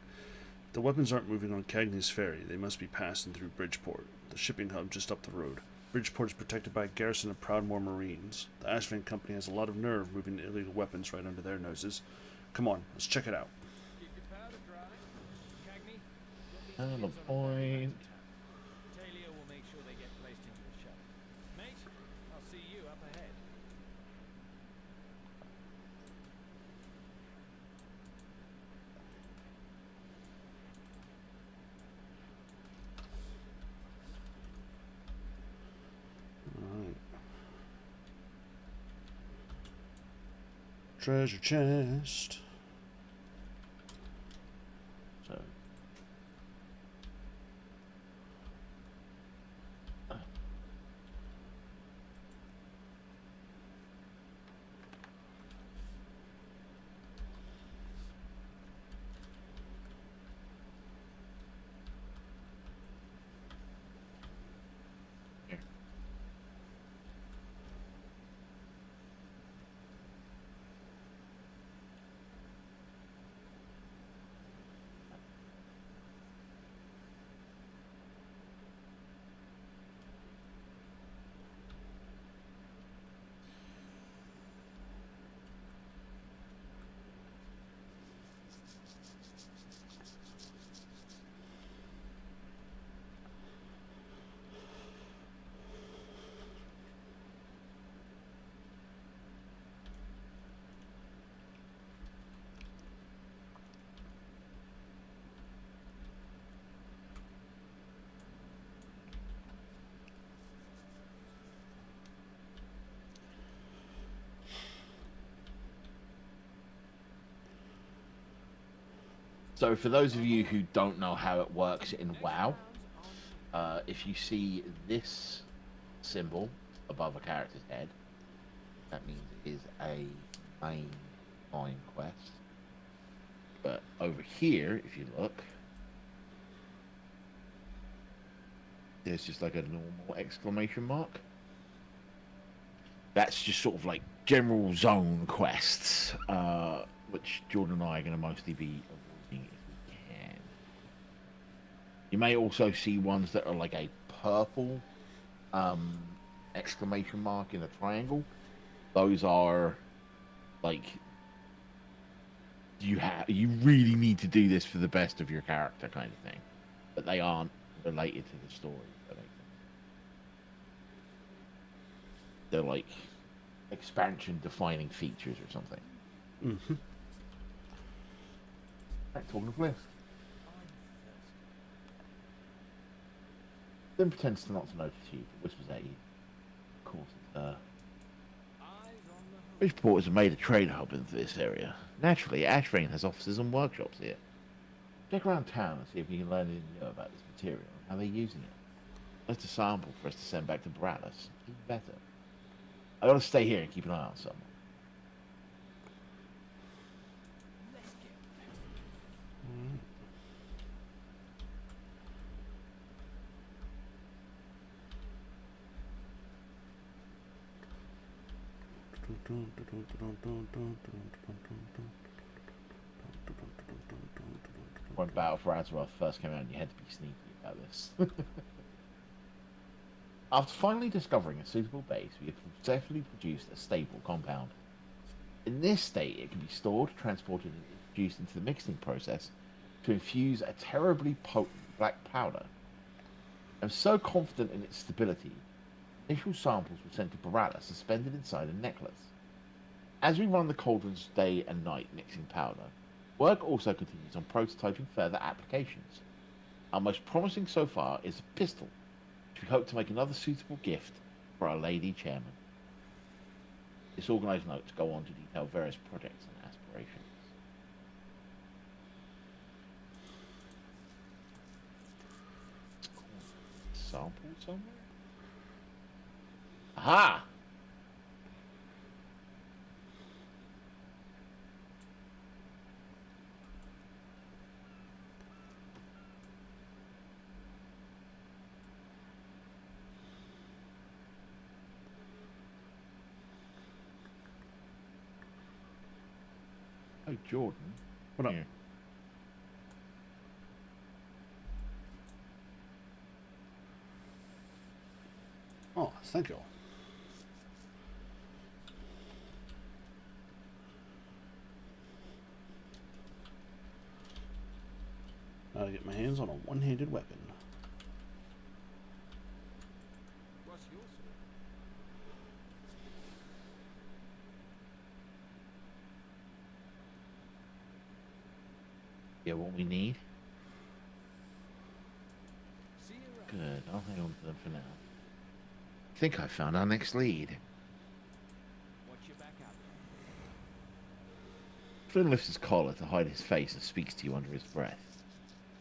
The weapons aren't moving on Cagney's ferry. They must be passing through Bridgeport, the shipping hub just up the road. Bridgeport is protected by a garrison of Proudmoore Marines. The Ashvane Company has a lot of nerve moving illegal weapons right under their noses. Come on, let's check it out. keep your powder dry. Cagney, get these And a kids on the point. Talia will make sure they get placed into the shuttle. Mate, I'll see you up ahead. Alright. Treasure chest. So. So for those of you who don't know how it works in WoW, if you see this symbol above a character's head, that means it is a main line quest. But over here, if you look, there's just like a normal exclamation mark. That's just sort of like general zone quests, which Jordan and I are going to mostly be avoiding if we can. You may also see ones that are like a purple exclamation mark in a triangle. Those are like you really need to do this for the best of your character kind of thing, but they aren't related to the story. They're like expansion defining features or something. Mm-hmm. Right, talking of list. Then pretends to not to notice you, but whispers at you. Of course, Bridgeport has made a trade hub into this area. Naturally, Ashrain has offices and workshops here. Check around town and see if you can learn anything new about this material and how they're using it. Just a sample for us to send back to Bralis. Even better. I gotta stay here and keep an eye on someone. When Battle for Azeroth first came out, you had to be sneaky about this. After finally discovering a suitable base, we have successfully produced a stable compound. In this state, it can be stored, transported, and introduced into the mixing process to infuse a terribly potent black powder. I'm so confident in its stability, initial samples were sent to Baralla suspended inside a necklace. As we run the cauldrons day and night mixing powder, work also continues on prototyping further applications. Our most promising so far is a pistol, which we hope to make another suitable gift for our lady chairman. This organised notes go on to detail various projects and aspirations. Sample somewhere? Aha! Oh, Jordan. What up? Here. Oh, thank you. I'll get my hands on a one-handed weapon. What's your sword? Yeah, what we need? See you around. Good, I'll hang on to them for now. I think I found our next lead. Watch your back out. Flynn lifts his collar to hide his face and speaks to you under his breath.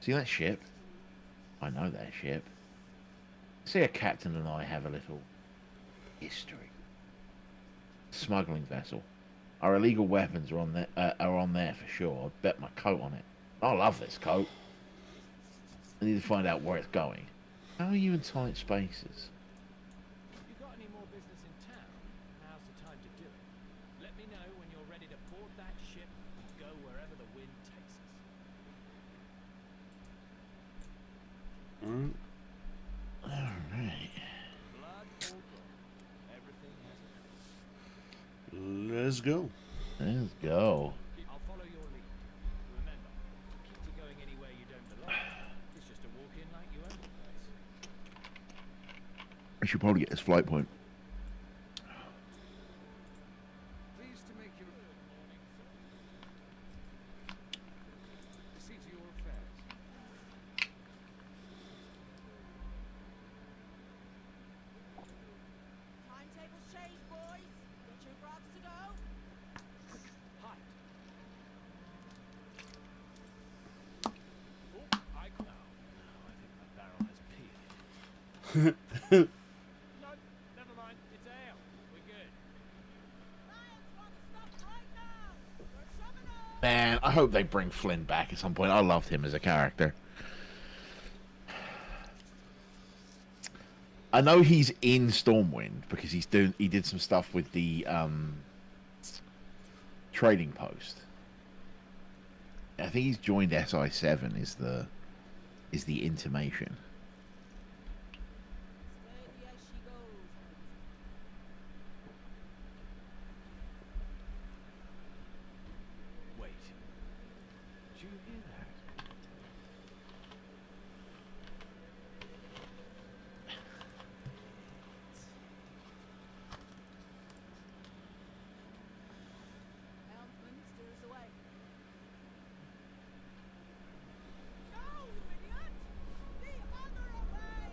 See that ship? I know that ship. See, a captain and I have a little history. Smuggling vessel. Our illegal weapons are on there for sure. I bet my coat on it. I love this coat. I need to find out where it's going. How are you in tight spaces? You got any more business in town? Now's the time to do it. Let me know when you're ready to board that ship and go wherever the wind takes us. Alright. Blood or gold, everything has a price. Let's go. Let's go. I'll follow your lead. Remember, keep you going anywhere you don't belong. It's just a walk in like you own the place. I should probably get this flight point. Pleased to make your see to your affairs. Timetable change, boys. Get your grubs to go. Hide. No, never mind. It's out. We're good. Man, I hope they bring Flynn back at some point. I loved him as a character. I know he's in Stormwind because he did some stuff with the trading post. I think he's joined SI7 is the intimation. Steady as she goes. Wait. Did you hear that? Helmsman, steer us away. No, you idiot! The other way!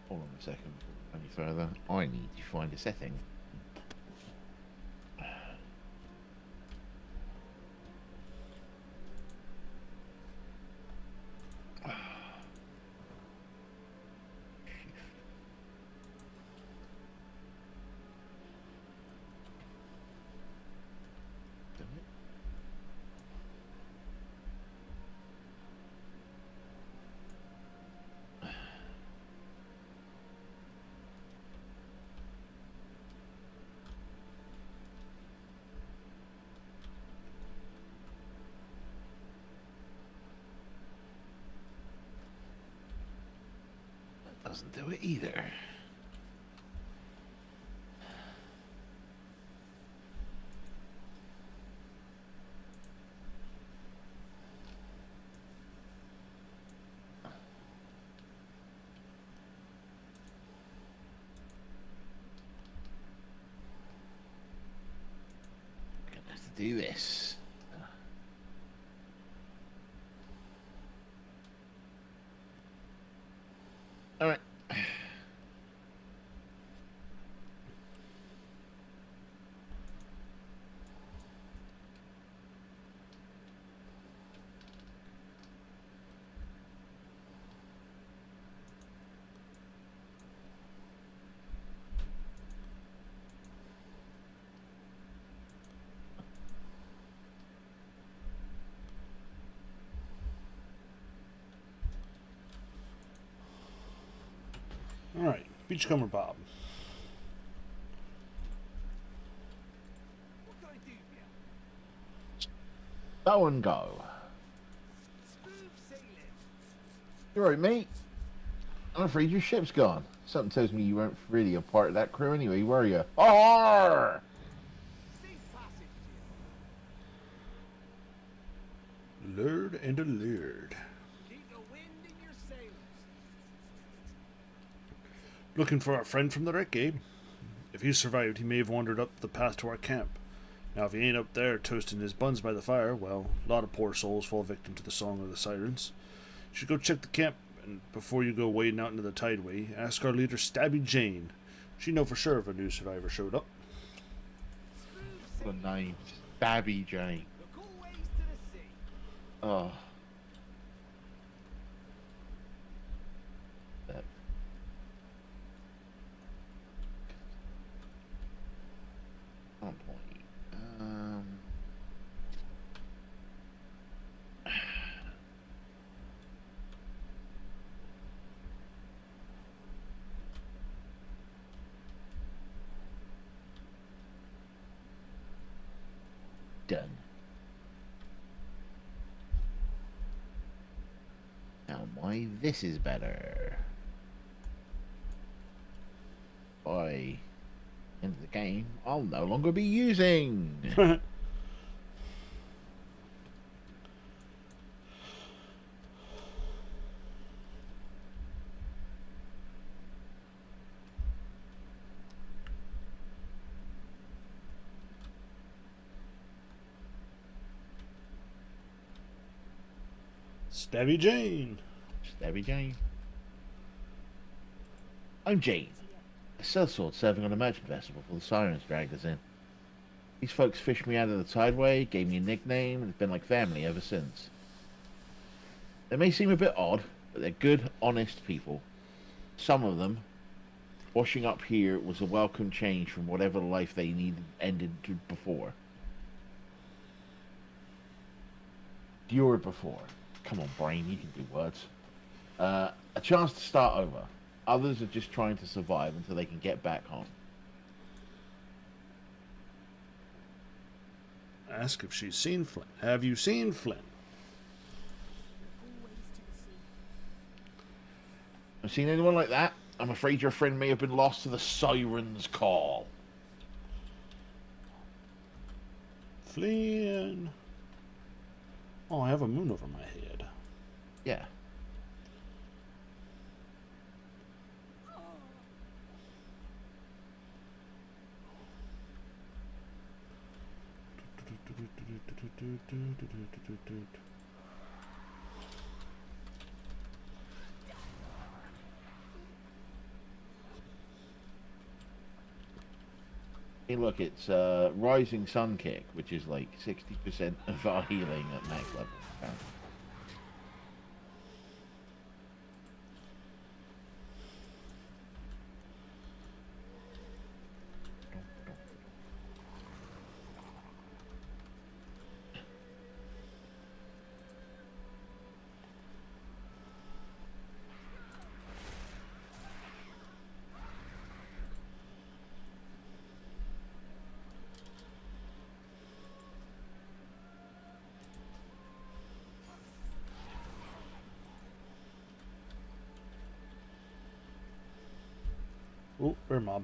Hold on a second. Any further? I need to find a setting. Doesn't do it either. Gonna have to do this. All right. All right, Beachcomber Bob. What can I do for you? Go and go. Smooth sailing. You're right, mate. I'm afraid your ship's gone. Something tells me you weren't really a part of that crew anyway, were you? Arr! Safe passage to you. Lord and a lord. Keep the wind in your sails. Looking for our friend from the wreck, Gabe. If he survived, he may have wandered up the path to our camp. Now, if he ain't up there toasting his buns by the fire, well, a lot of poor souls fall victim to the song of the sirens. You should go check the camp, and before you go wading out into the tideway, ask our leader, Stabby Jane. She'd know for sure if a new survivor showed up. Smooth The sailing. name. Stabby Jane. Look always to the sea. Oh. That. On point. Done. Now why this is better. By end of the game, I'll no longer be using. Stabby Jane. Stabby Jane. I'm Jane, a sellsword serving on a merchant vessel before the sirens dragged us in. These folks fished me out of the tideway, gave me a nickname, and it's been like family ever since. They may seem a bit odd, but they're good, honest people. Some of them, washing up here was a welcome change from whatever life they needed ended before. Endured before. Come on, brain, you can do words. A chance to start over. Others are just trying to survive until they can get back home. Ask if she's seen Flynn. Have you seen Flynn? Have seen anyone like that? I'm afraid your friend may have been lost to the siren's call. Flynn. Oh, I have a moon over my head. Yeah. Hey, look, it's Rising Sun Kick, which is like 60% of our healing at max level. Apparently. Oh, where mob?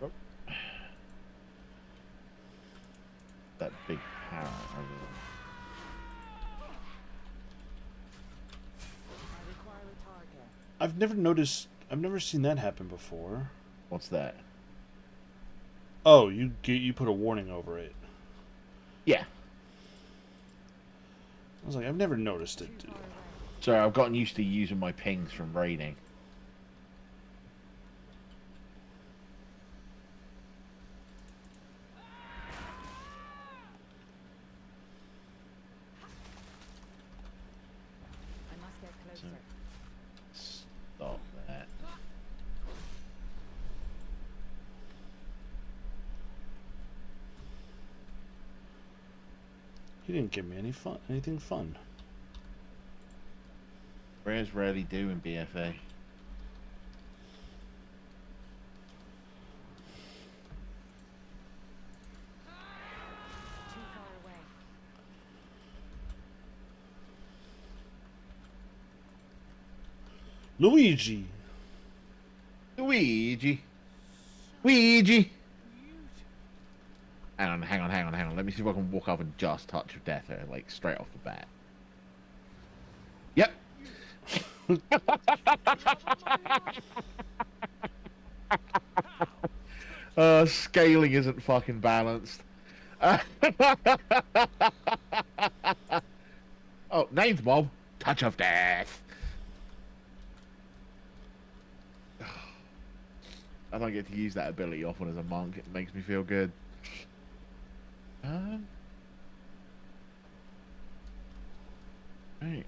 Oh. That big power over there. I've never noticed. I've never seen that happen before. What's that? Oh, you put a warning over it. Yeah. I was like, I've never noticed it. Sorry, I've gotten used to using my pings from raiding. I must get closer. Stop that. He didn't give me anything fun. Rares rarely do in BfA. Too far away. Luigi. Luigi. Luigi. Hang on. Let me see if I can walk up and just touch of death her, like straight off the bat. Yep. Scaling isn't fucking balanced. Oh, name's mob. Touch of death. I don't get to use that ability often as a monk. It makes me feel good. Right.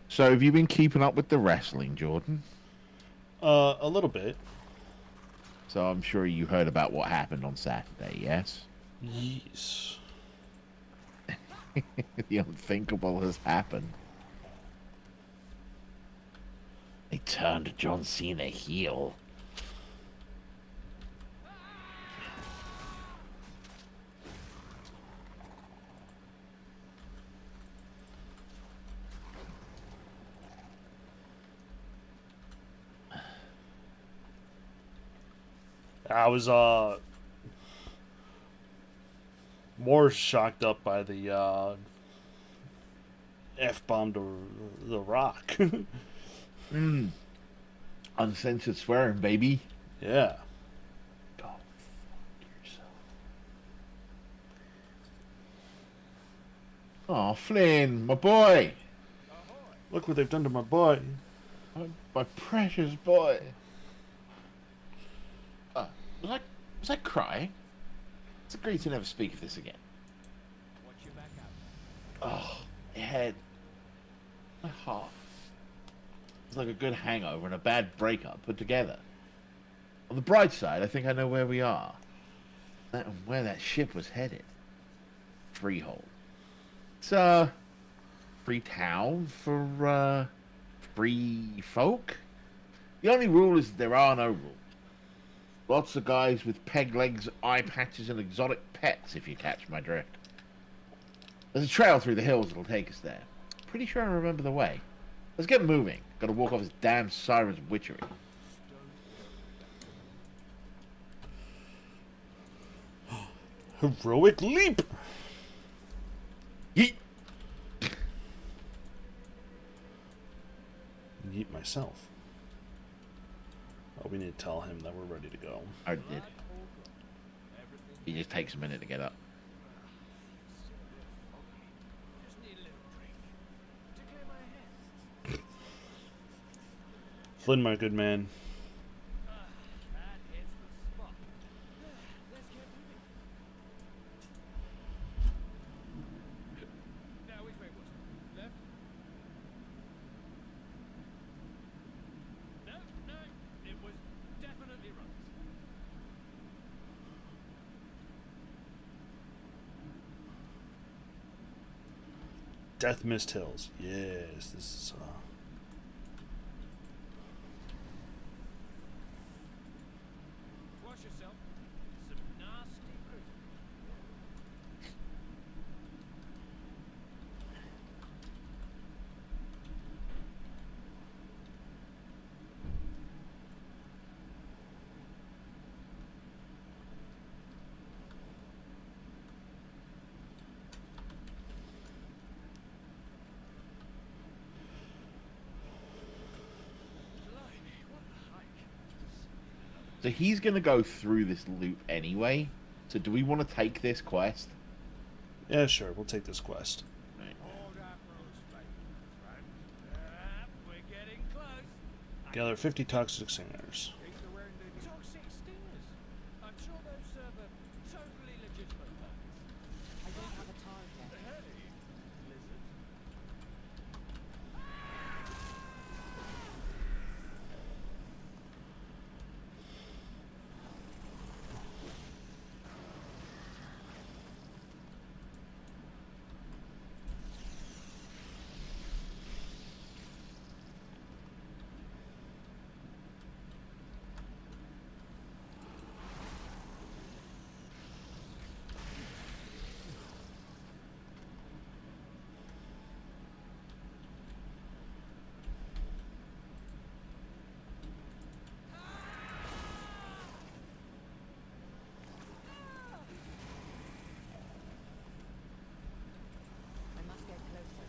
So, have you been keeping up with the wrestling, Jordan? A little bit. So, I'm sure you heard about what happened on Saturday, yes? Yes. The unthinkable has happened. They turned John Cena heel. I was more shocked up by the F bomb to the Rock. Mm. Uncensored swearing, baby. Yeah. Go fuck yourself. Oh, Flynn, my boy. Look what they've done to my boy. My precious boy. Was I crying? It's agreed to never speak of this again. Watch your back out. Oh, my head. My heart. It's like a good hangover and a bad breakup put together. On the bright side, I think I know where we are. Where that ship was headed. Freehold. It's free town for free folk. The only rule is there are no rules. Lots of guys with peg legs, eye patches, and exotic pets, if you catch my drift. There's a trail through the hills that'll take us there. Pretty sure I remember the way. Let's get moving. Gotta walk off this damn siren's witchery. Heroic leap! Yeet! Yeet myself. Oh, we need to tell him that we're ready to go. I did. He just takes a minute to get up. Just need a little drink to clear my head. Flynn, my good man. That hits the spot. Let's get moving. Now, which way was it? Left? No, it was definitely right. Death Mist Hills. Yes, this is Watch yourself. Some nasty cruising. Blimey, what a hike. So he's gonna go through this loop anyway. So do we want to take this quest? yeah, sure. We'll take this quest. Hold up, Roseface, friend. We're getting close. Gather 50 toxic singers. Toxic stingers. I'm sure those serve a totally legitimate purpose. I don't have a target. Hey, lizard. I must get closer.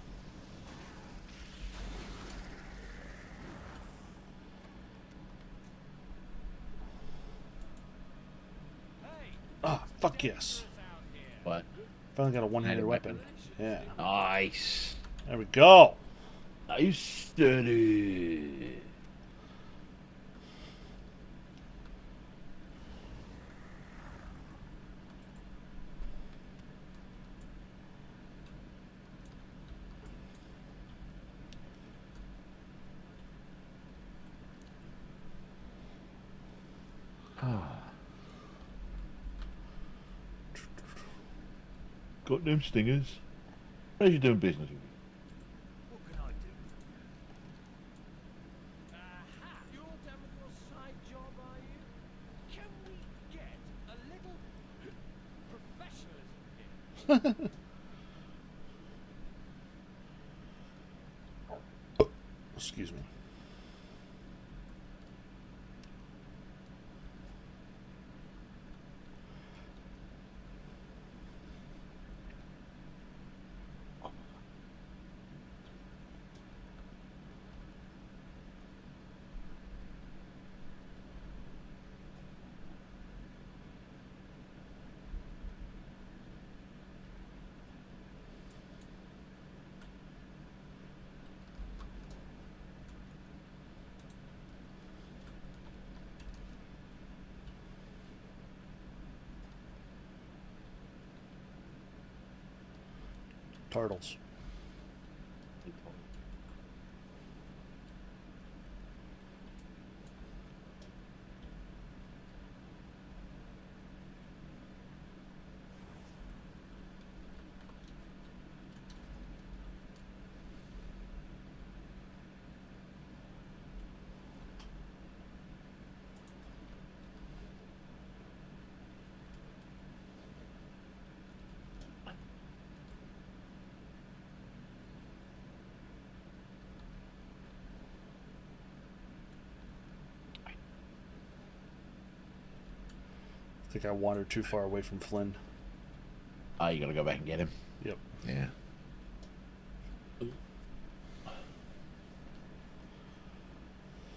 Hey, Ah, fuck yes. out here. What? Finally got a one-handed Handed weapon. weapon. Yeah. Nice. There we go. Nice steady. Got them stingers. How's you doing business? What can I do? Aha! You're done with your side job, are you? Can we get a little professionalism here? Excuse me. Turtles. I think I wandered too far away from Flynn. Oh, you gotta go back and get him? Yep. Yeah.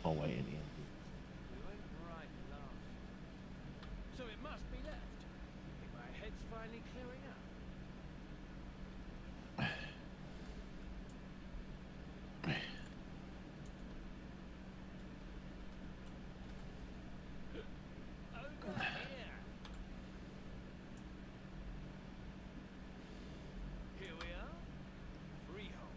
Oh, wait, in the end. We went right last. So it must be left. I think my head's finally clearing up. Over here. Here we are. Freehold.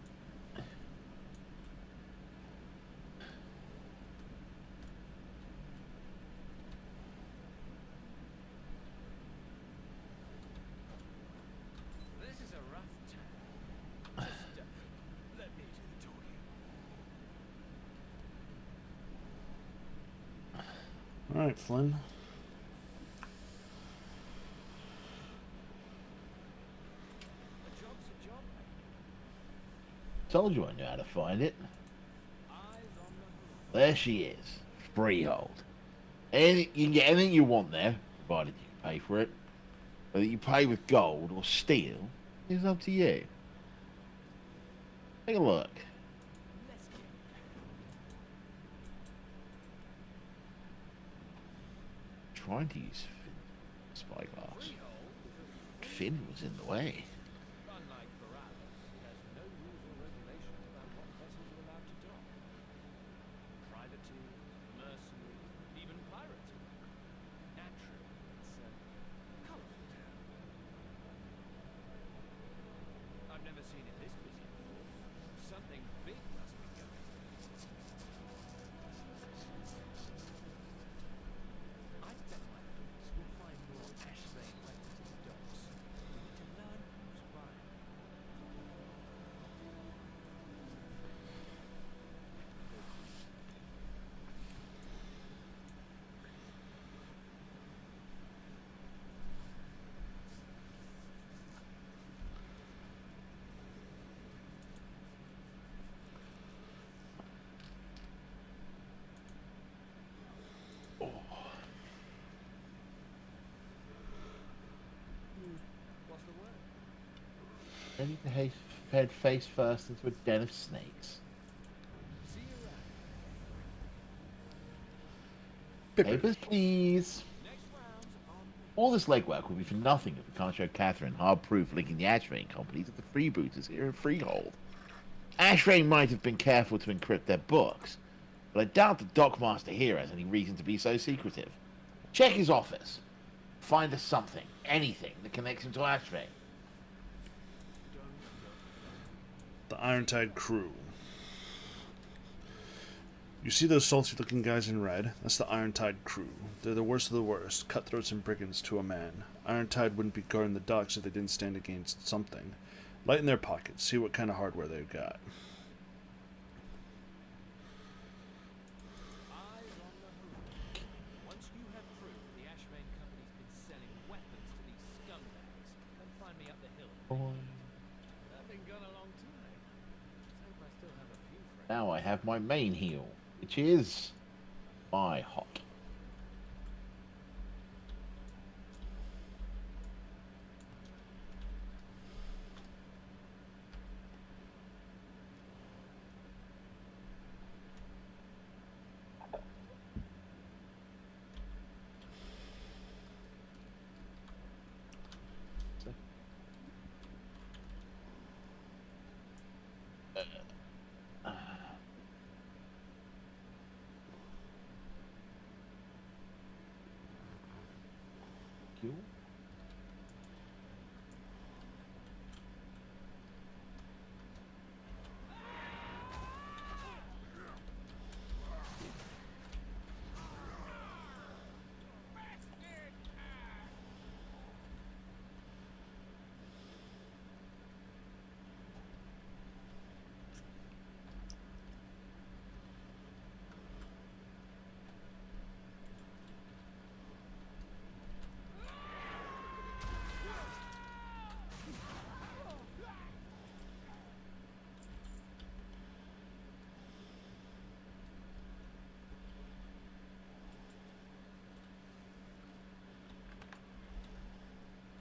This is a rough town. Just, let me do the talking. All right, Flynn. A job's a job, mate. Told you I knew how to find it. Eyes on the hook. There she is. Freehold. Anything, you can get anything you want there, provided you can pay for it. Whether you pay with gold or steel is up to you. Take a look. Let's get Trying to use spyglass. freehold. Finn was in the way. Unlike Borealis, it has no rules or regulations about what vessels are allowed to dock. Privateers, mercenaries, even pirates. Naturally, it's a colourful town. I've never seen it this busy before. Something big must be going on. I bet my boots will find more Ashbane weapons in the docks. We need to learn who's buying. What's the word? Ready to head face first into a den of snakes. See you around. Papers, please. Next round's on me. All this legwork will be for nothing if we can't show Catherine hard proof linking the Ashrain company to the freebooters here in Freehold. Ashrain might have been careful to encrypt their books, but I doubt the dockmaster here has any reason to be so secretive. Check his office. Find us something, anything that connects him to Ashrain. The Irontide crew. You see those salty looking guys in red? That's the Irontide crew. They're the worst of the worst, cutthroats and brigands to a man. Irontide wouldn't be guarding the docks if they didn't stand against something. Lighten their pockets, see what kind of hardware they've got. Eyes on the hook. Once you have proof the Ashbane company's been selling weapons to these scumbags, come find me up the hill. I've been gone a long time. Let's hope I still have a few friends. Now I have my main heal, which is my hot.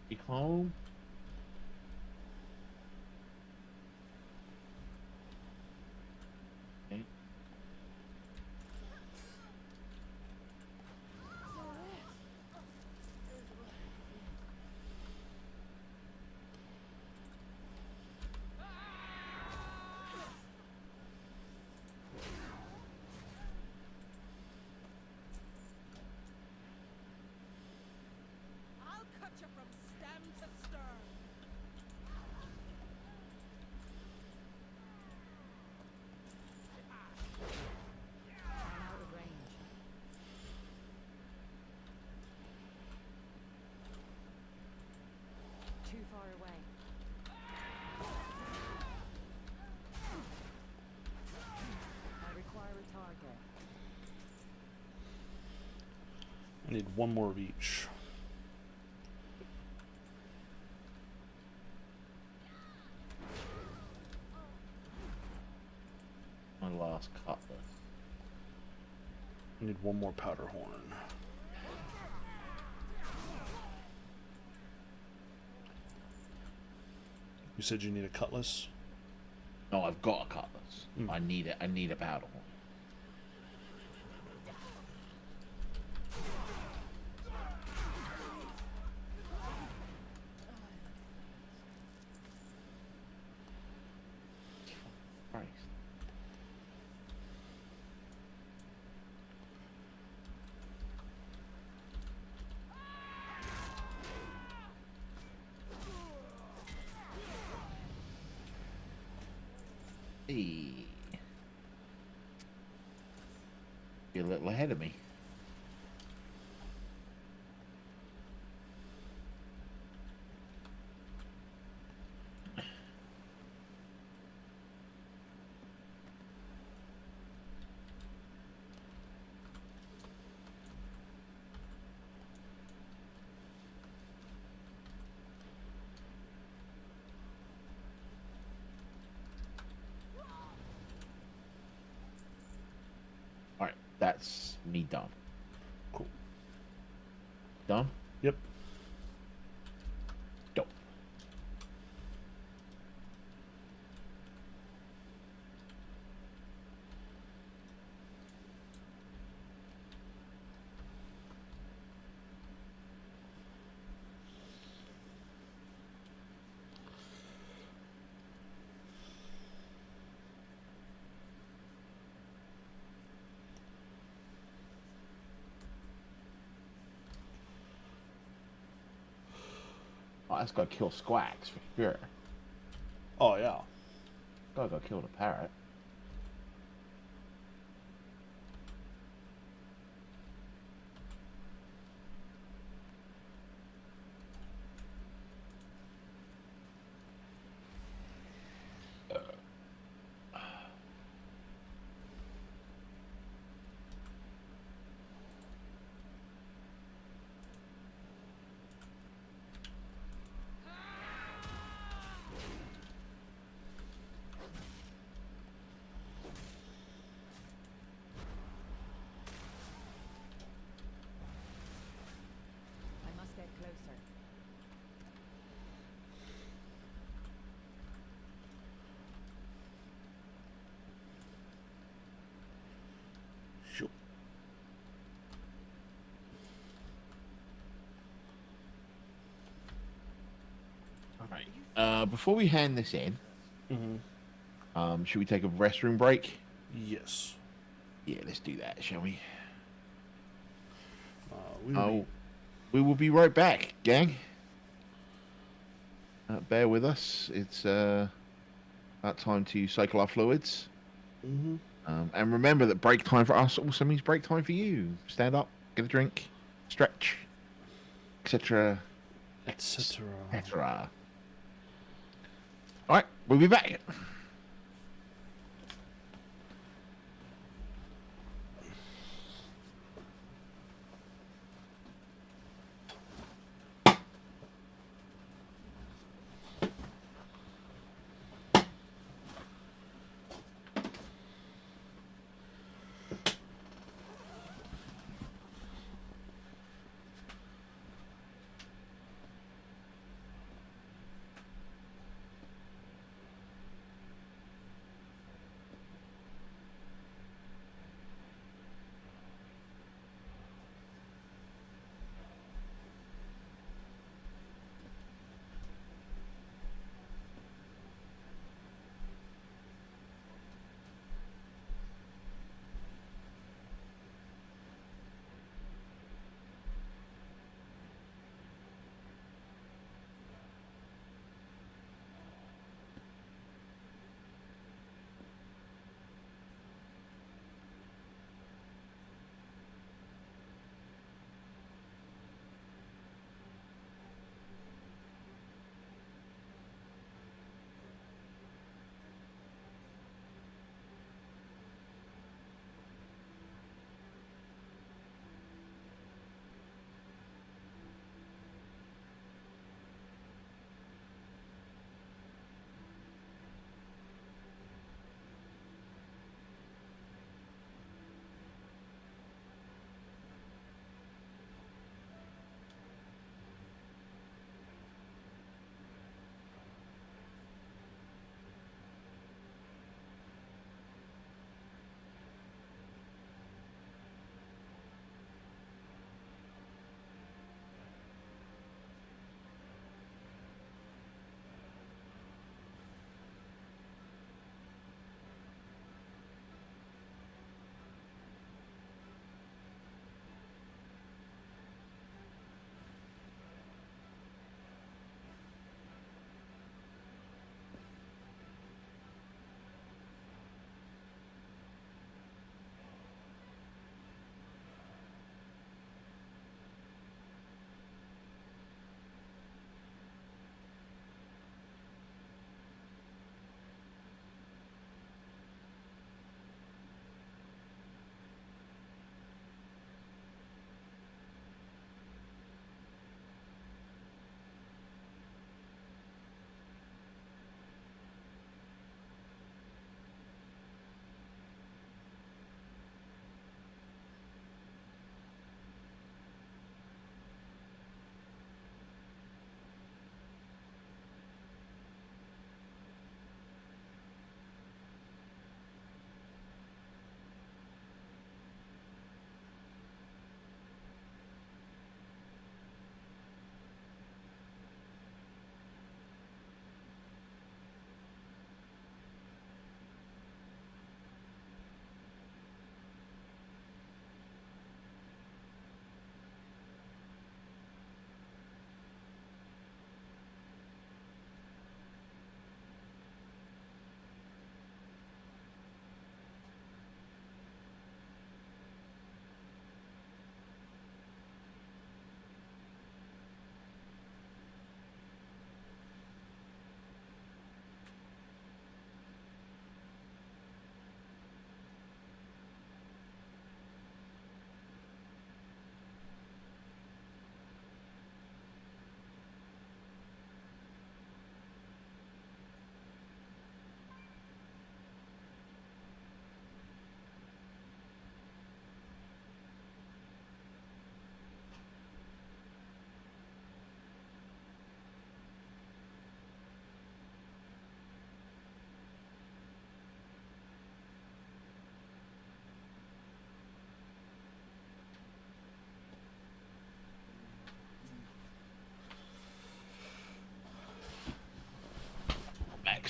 You home? Okay. I'll cut you from stem to stern. I'm out of range. Too far away. I require a target. I need one more of each. My last cutlass. I need one more powder horn. You said you need a cutlass? No, I've got a cutlass. Mm. I need it. I need a powder horn. Christ. Hey. You're a little ahead of me. Alright, that's me done. Cool. Done? Yep. Dope. Oh, that's gotta kill squacks for sure. Oh, yeah. Gotta go kill the parrot. I must get closer. Sure. Alright. Before we hand this in, Mm-hmm. should we take a restroom break? Yes. Yeah, let's do that, shall we? We will Oh, we will be right back, gang. Bear with us. It's about time to cycle our fluids. Mm-hmm. And remember that break time for us also means break time for you. Stand up, get a drink, stretch, etc. Etc. etc. All right, we'll be back.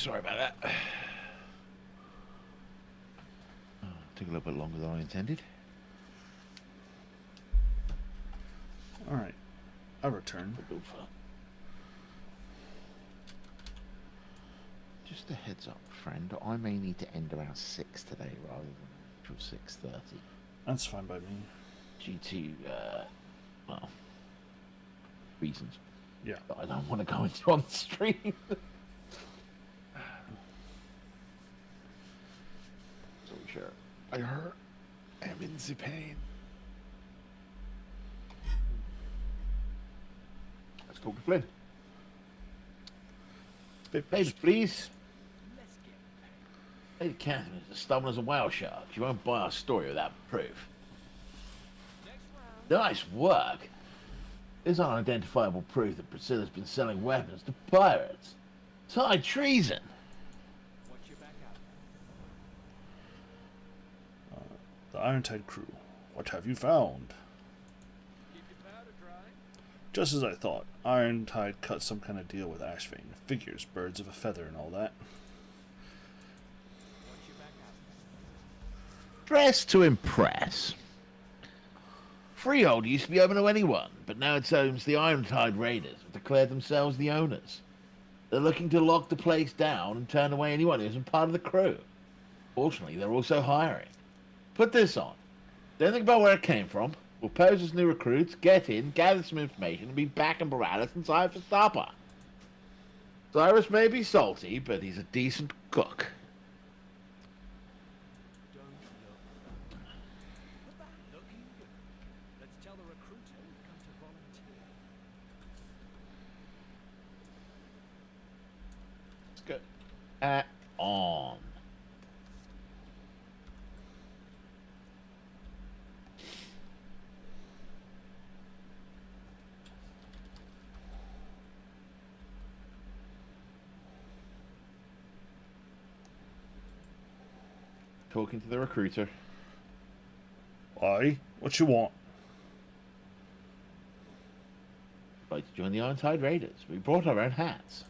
sorry about that. Oh, took a little bit longer than I intended. Alright. I return. Just a heads up, friend. I may need to end around 6 today rather than 6:30. That's fine by me. Due to, well, reasons. Yeah. That I don't want to go into on the stream. So sure. I hurt. I'm in the pain. Let's talk to Flynn. Ladies, please. Let's get Lady Catherine is as stubborn as a whale shark. She won't buy our story without proof. next round. Nice work. There's unidentifiable proof that Priscilla's been selling weapons to pirates. It's high treason. Watch your back out. The Irontide crew. What have you found? Keep your powder dry. Just as I thought. Irontide cut some kind of deal with Ashvane. Figures, birds of a feather and all that. Watch your back out. Dress to impress. Freehold used to be open to anyone, but now it owns the Irontide Raiders have declared themselves the owners. They're looking to lock the place down and turn away anyone who isn't part of the crew. Fortunately, they're also hiring. Put this on. Don't think about where it came from. We'll pose as new recruits, get in, gather some information, and be back in Borealis in time for supper. Cyrus may be salty, but he's a decent cook. Don't look. Looking good. Let's tell the recruiter we've come to volunteer. Let's go. On. Talking to the recruiter. Aye? What you want? I'd like to join the Irontide Raiders. We brought our own hats.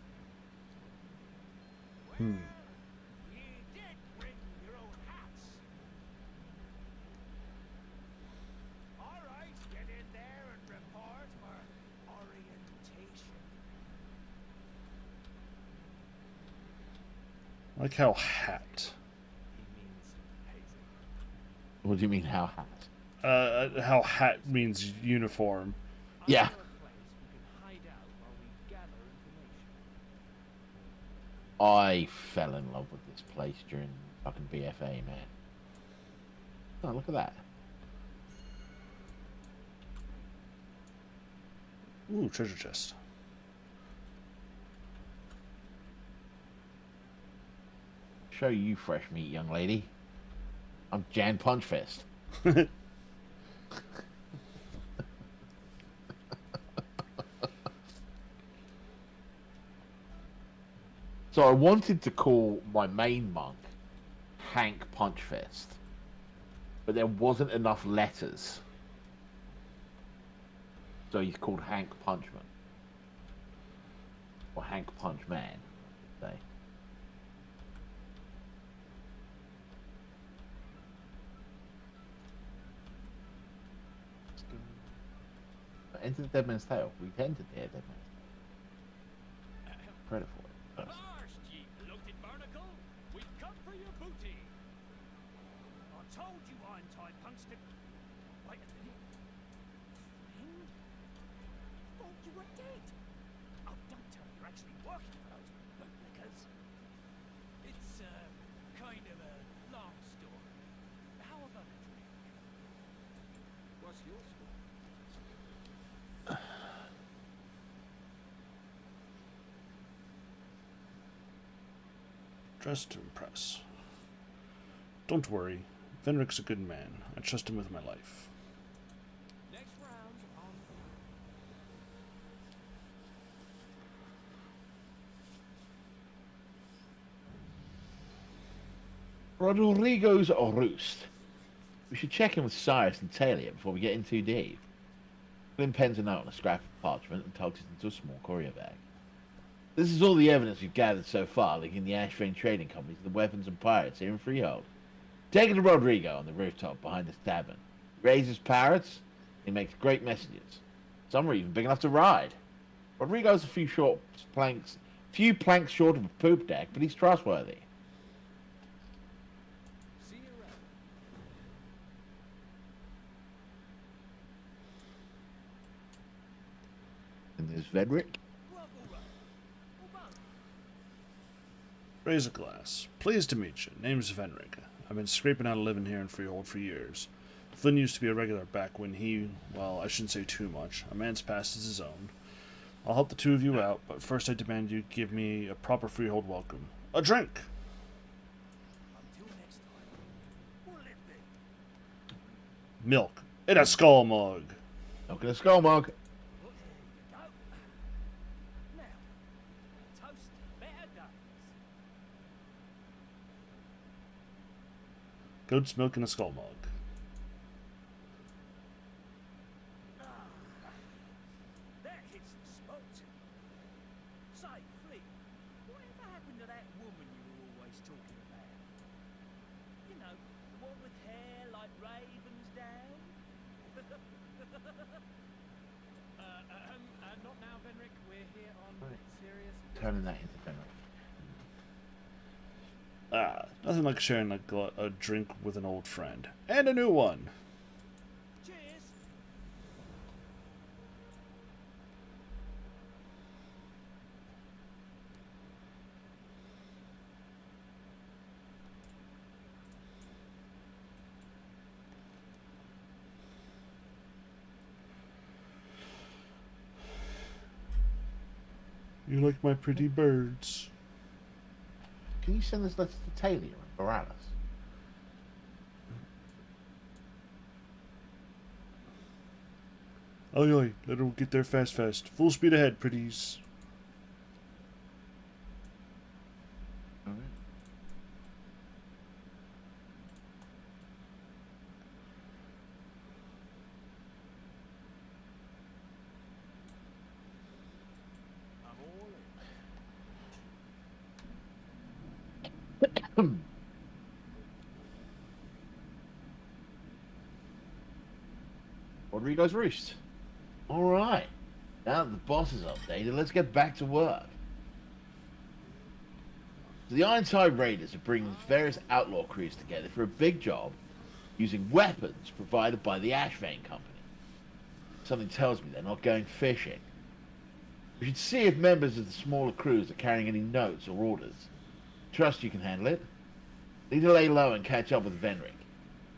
You did bring your own hats. All right, get in there and report for orientation. I like how hat. He means hazing. What do you mean, how hat? How hat means uniform. Yeah. Find a place we can hide out while we gather information. I fell in love with this place during fucking BfA, man. Oh, look at that. Ooh, treasure chest. Show you fresh meat, young lady. I'm Jan Punchfist. So I wanted to call my main monk Hank Punchfist, but there wasn't enough letters. So he's called Hank Punchman. Or Hank Punchman, say. Enter the Dead Man's Tale. We entered the Dead Man's Tale. Credit for it. First. Arse, ye bloated barnacle! We've come for your booty! I told you Irontide punks to... Wait a minute. Friend? Thought you were dead! Oh, don't tell me you're actually working for those bootlickers. It's, kind of a long story. How about a drink? What's your story? Dressed to impress. Don't worry. Venric's a good man. I trust him with my life. Next round's on. Rodrigo's roost. We should check in with Cyrus and Talia before we get in too deep. Flynn pens a note on a scrap of parchment and tucks it into a small courier bag. This is all the evidence we've gathered so far, linking the Ashvane trading companies to the weapons and pirates here in Freehold. Take it to Rodrigo on the rooftop behind this tavern. He raises parrots, he makes great messages. Some are even big enough to ride. Rodrigo's a few planks short of a poop deck, but he's trustworthy. See you around. And there's Vedrick. Raise a glass. Pleased to meet you. Name's Venric. I've been scraping out a living here in Freehold for years. Flynn used to be a regular back when he, well, I shouldn't say too much. A man's past is his own. I'll help the two of you out, but first I demand you give me a proper Freehold welcome. A drink! Until next time, what'll it be? Milk. In a skull mug. Milk in a skull mug. Well, there you go. Now, toast to better days. Goat's milk in a skull mug. That hits the spot. Say, Flea, whatever happened to that woman you were always talking about? You know, the one with hair like ravens down? Not now, Venric. We're here on serious... Turning that into Vedrick. Nothing like sharing a drink with an old friend. And a new one. Cheers! You like my pretty birds. Can you send this letter to Talia and Boralis? Oi, oi, let her get there fast. Full speed ahead, pretties. I'm all in. Rodrigo's Roost. Alright. Now that the boss is updated, let's get back to work. So the Ironside Raiders are bringing various outlaw crews together for a big job using weapons provided by the Ashvane Company. Something tells me they're not going fishing. We should see if members of the smaller crews are carrying any notes or orders. Trust you can handle it. Need to lay low and catch up with Venric.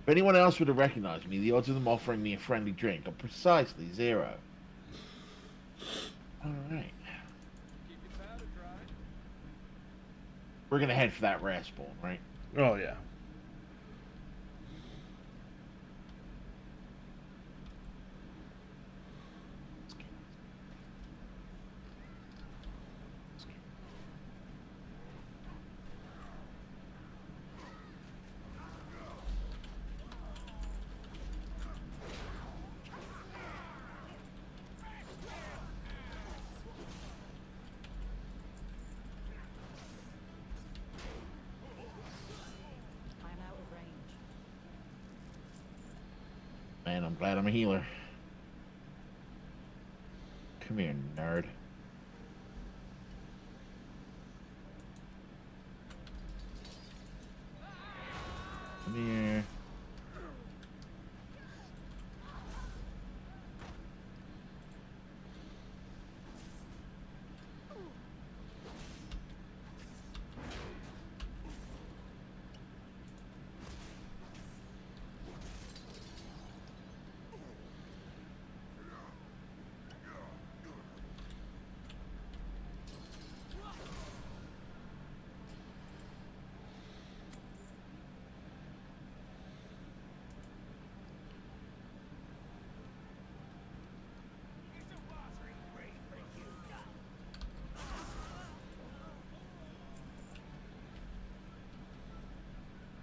If anyone else were to recognize me, the odds of them offering me a friendly drink are precisely 0. Alright. Keep your powder dry. We're gonna head for that rare spawn, right? Oh, yeah. I'm out of range. Man, I'm glad I'm a healer. Come here, nerd. Come here.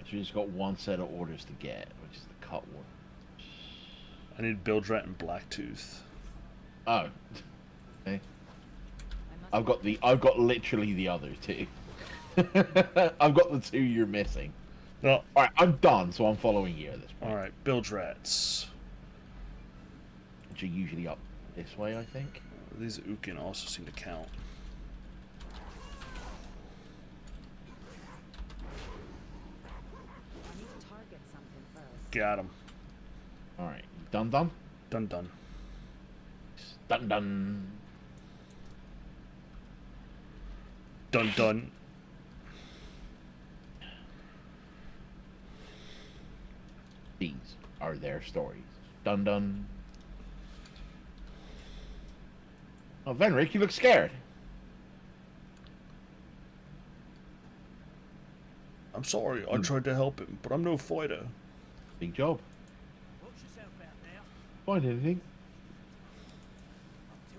So we just got one set of orders to get, which is the cut one. I need Bildrat and Blacktooth. Oh. Okay. I must I've got literally the other two. I've got the two you're missing. No. All right, I'm done, so I'm following you at this point. All right, bilge rats. Which are usually up this way, I think. These Ukin also seem to count. I need to target something first. Got him. All right, done. Done. Done. Done. These are their stories. Done. Oh, Venric, you look scared. I'm sorry, I tried to help him, but I'm no fighter. Big job. Watch yourself out there. Find anything?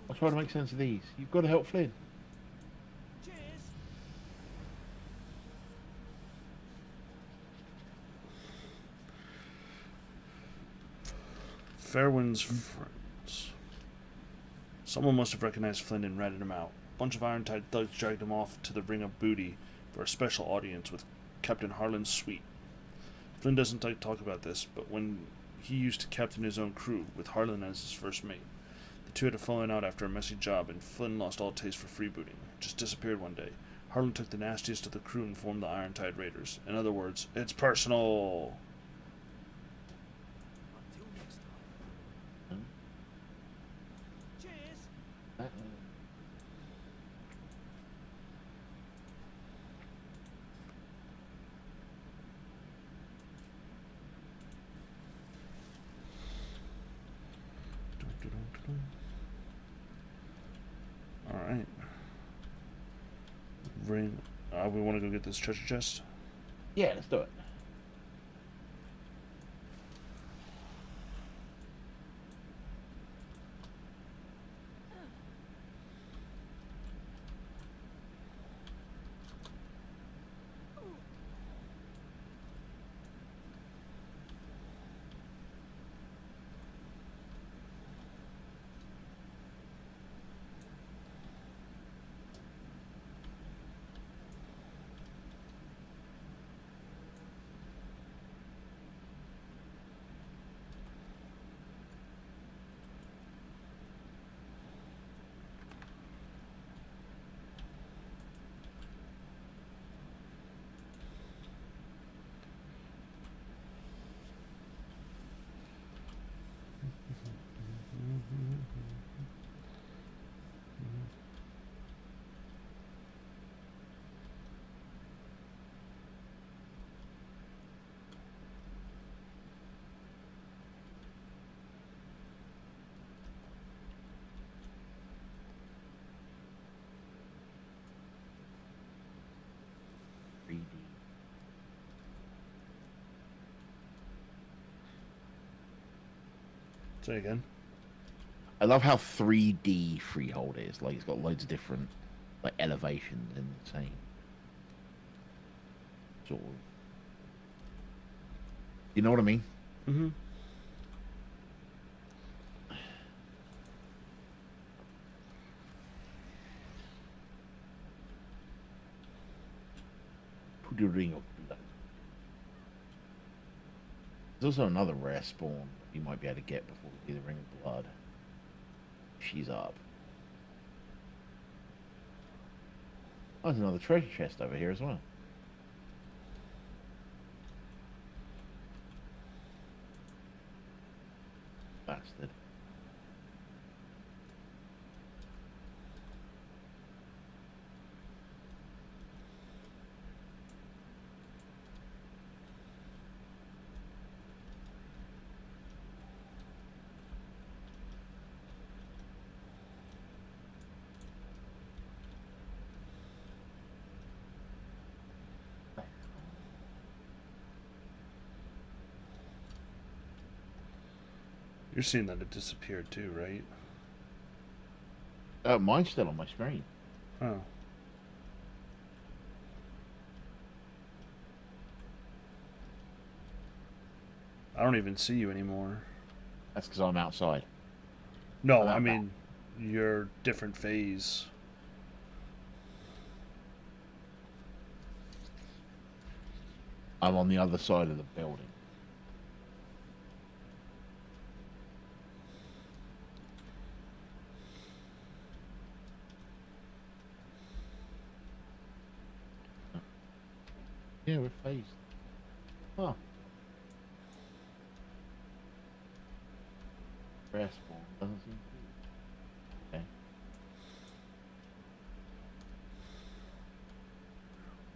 I'll try to make sense of these. You've got to help Flynn. Cheers. Fairwind's friends. Someone must have recognized Flynn and ratted him out. A bunch of Irontide thugs dragged him off to the Ring of Booty for a special audience with Captain Harlan's suite. Flynn doesn't like to talk about this, but when he used to captain his own crew, with Harlan as his first mate, the two had fallen out after a messy job, and Flynn lost all taste for freebooting. Just disappeared one day. Harlan took the nastiest of the crew and formed the Irontide Raiders. In other words, it's personal. Until next time. Cheers. Alright. Ring. We want to go get this treasure chest? Yeah, let's do it. Say again. I love how 3D Freehold is. Like, it's got loads of different like elevations in the same sort of. You know what I mean? Mm-hmm. Put the ring of blood. There's also another rare spawn you might be able to get before we do the ring of blood. She's up. Oh, there's another treasure chest over here as well. Bastard. You're seeing that it disappeared too, right? Mine's still on my screen. Oh. I don't even see you anymore. That's because I'm outside. No, I'm I out mean, your different phase. I'm on the other side of the building. Yeah, we're phased. Huh. Respawn doesn't seem to. Okay.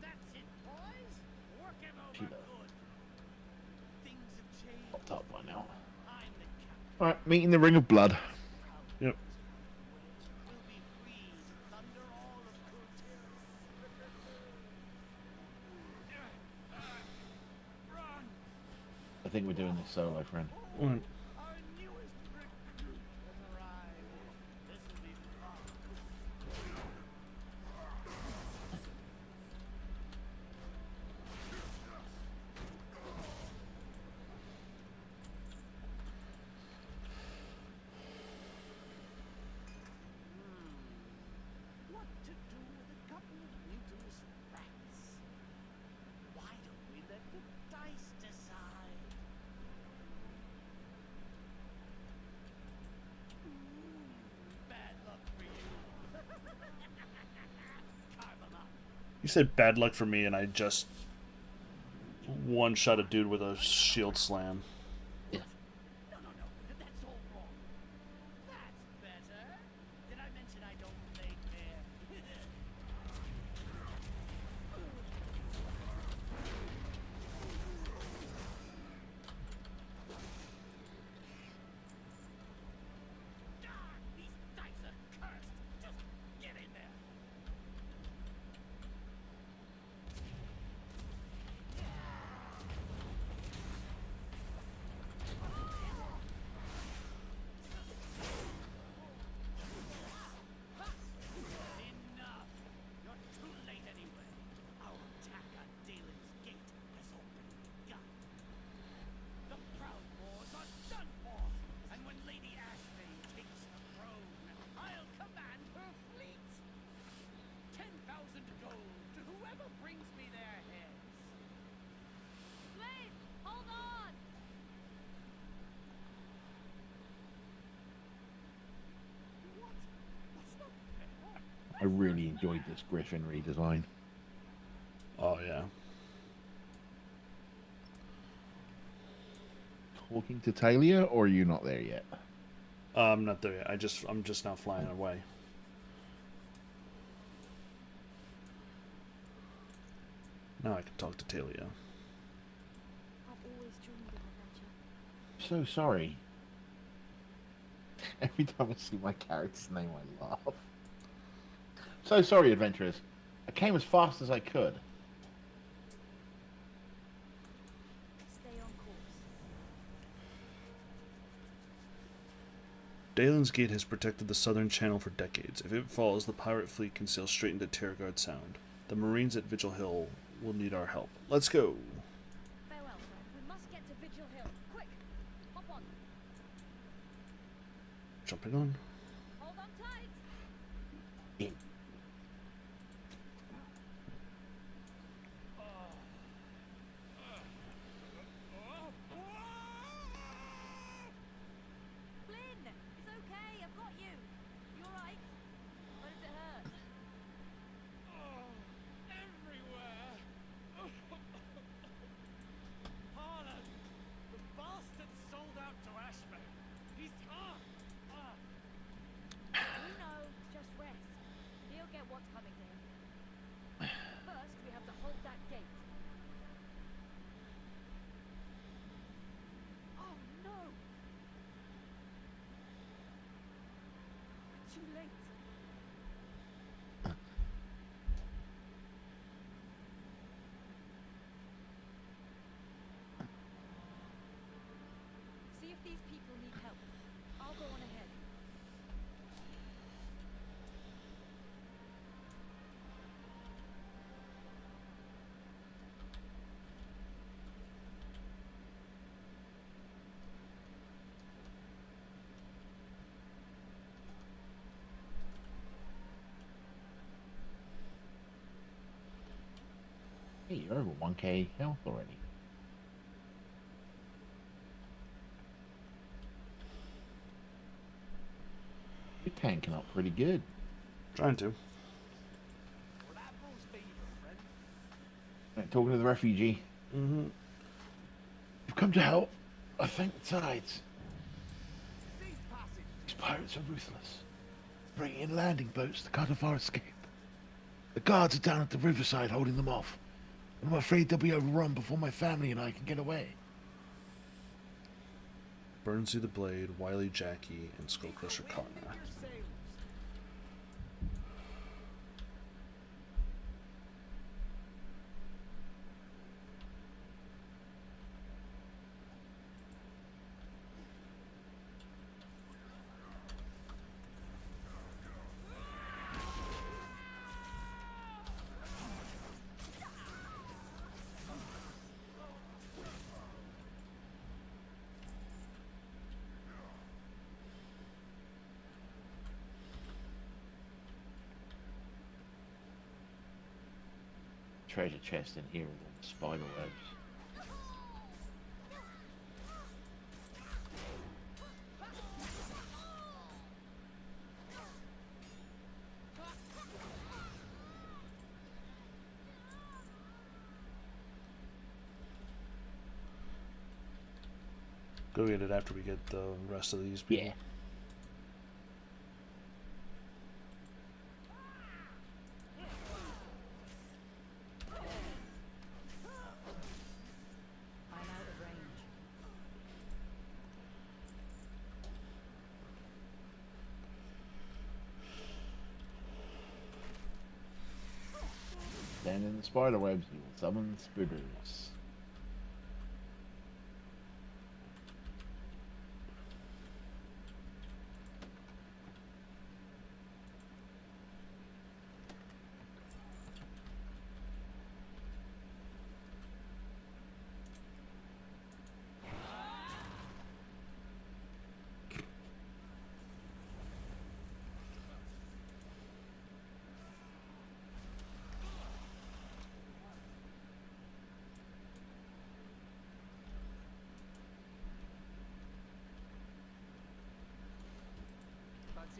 That's it, boys. Working over Sheila. good. Things have changed. Popped up by now. I'm the captain. Alright, meeting the Ring of Blood. Yep. Will be free to thunder all of Kurtiris. Run! I think we're doing this solo, friend. Mm. Our newest recruit has arrived. This'll be fun. What to do with a couple of winterless rats? Why don't we let the dice decide? Bad luck for you. Carve 'em up. You said bad luck for me, and I just one-shot a dude with a shield slam. No, that's all wrong. That's better. Did I mention I don't play fair? Ah, these dice are cursed. Just get in there. Enough! You're too late anyway. Our attack on Dalen's Gate has already begun. The Proudmoors are done for, and when Lady Ashbane takes the throne, I'll command her fleet. 10,000 gold to whoever brings me their heads. Please, hold on! What? That's not fair. I really enjoyed this Griffin redesign. Oh yeah. Talking to Talia, or are you not there yet? I'm not there yet. I'm just now flying away. Now I can talk to Talia. I've always dreamed of adventure. So sorry. Every time I see my character's name, I laugh. So sorry, adventurers. I came as fast as I could. Stay on course. Dalen's Gate has protected the southern channel for decades. If it falls, the pirate fleet can sail straight into Terragard Sound. The Marines at Vigil Hill will need our help. Let's go! Farewell, friend. We must get to Vigil Hill. Quick! Hop on. Jumping on. Hold on tight. Flynn! It's okay. I've got you. You alright? Where does it hurt? Everywhere! Harlan! The bastard sold out to Ashman! He's... We know. Just rest. He'll get what's coming to him. First, we have to hold that gate. Oh no! We're too late. See if these people need help. I'll go on ahead. Hey, you're over 1k health already. You're tanking up pretty good. Trying to. Well, apples be your friend. Right, talking to the refugee. Mm-hmm. You've come to help. I thank the tides. These passage. These pirates are ruthless, bringing in landing boats to cut off our escape. The guards are down at the riverside holding them off. I'm afraid they'll be overrun before my family and I can get away. Burnsy the Blade, Wily Jackie, and Skullcrusher Connor. Your sailors. Treasure chest in here with all the spider webs. Go get it after we get the rest of these people. Yeah. I'm out of range. Stand in the spider webs, you will summon spitters.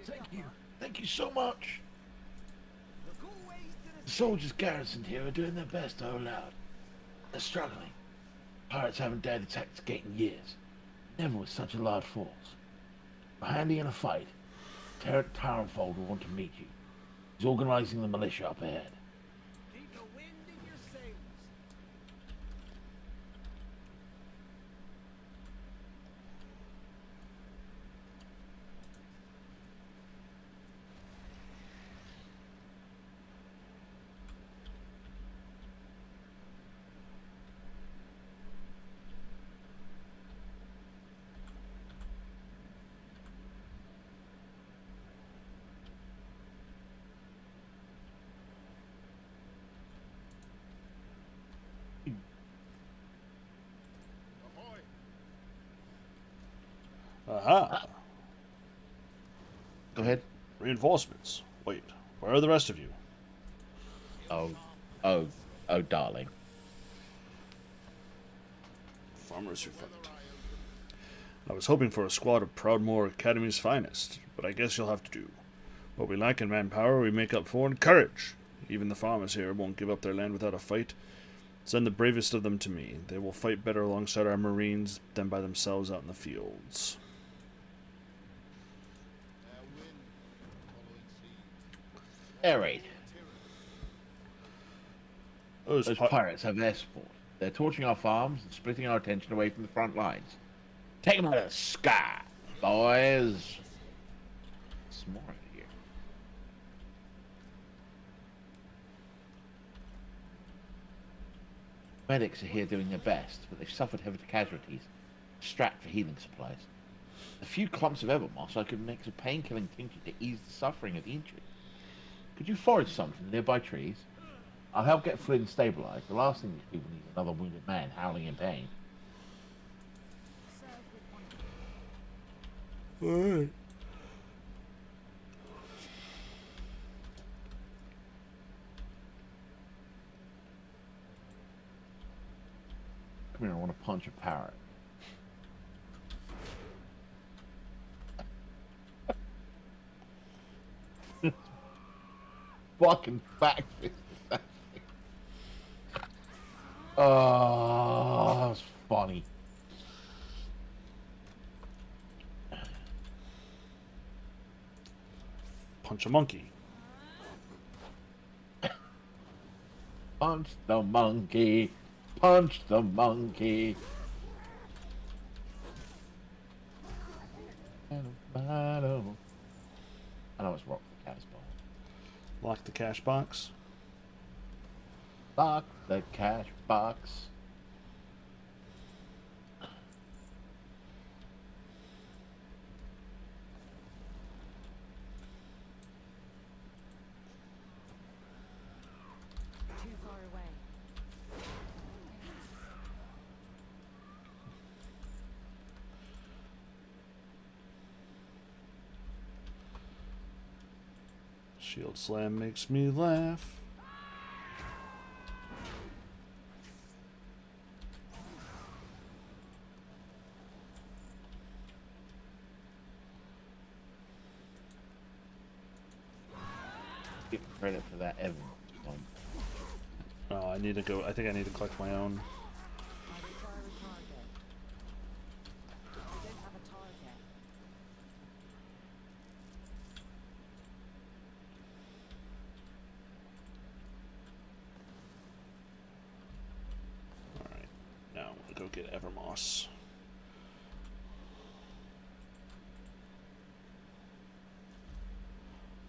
Thank you. Thank you so much. Look always to The the soldiers garrisoned here are doing their best to hold out. They're struggling. Pirates haven't dared attack this gate in years. Never with such a large force. We're handy in a fight. Terrence Tarenfold will want to meet you. He's organizing the militia up ahead. keep the wind in your sails. Aha! Go ahead. Reinforcements. Wait, where are the rest of you? Oh, darling. Farmers who fight. I was hoping for a squad of Proudmoore Academy's finest, but I guess you'll have to do. What we lack in manpower, we make up for in courage. Even the farmers here won't give up their land without a fight. Send the bravest of them to me. They will fight better alongside our marines than by themselves out in the fields. Air raid. Those Those pirates have their support. They're torching our farms and splitting our attention away from the front lines. Take them out of the sky, boys. Some more over here. Medics are here doing their best, but they've suffered heavy casualties. Strapped for healing supplies. A few clumps of evermoss I could make a pain-killing tincture to ease the suffering of the injured. Could you forage some from the nearby trees? I'll help get Flynn stabilized. The last thing these people need is another wounded man howling in pain. Alright. Come here, I want to punch a parrot. Fucking back fist. Oh, that was funny. Punch a monkey. Punch the monkey. Punch the monkey. I know it's rock the cash box. Lock the cash box. Lock the cash box. Too far away. Shield slam makes me laugh. Give credit for that, Evan. Oh, I need to go. I think I need to collect my own. I require a target. We don't have a target. Alright. Now I'm gonna go get Evermoss.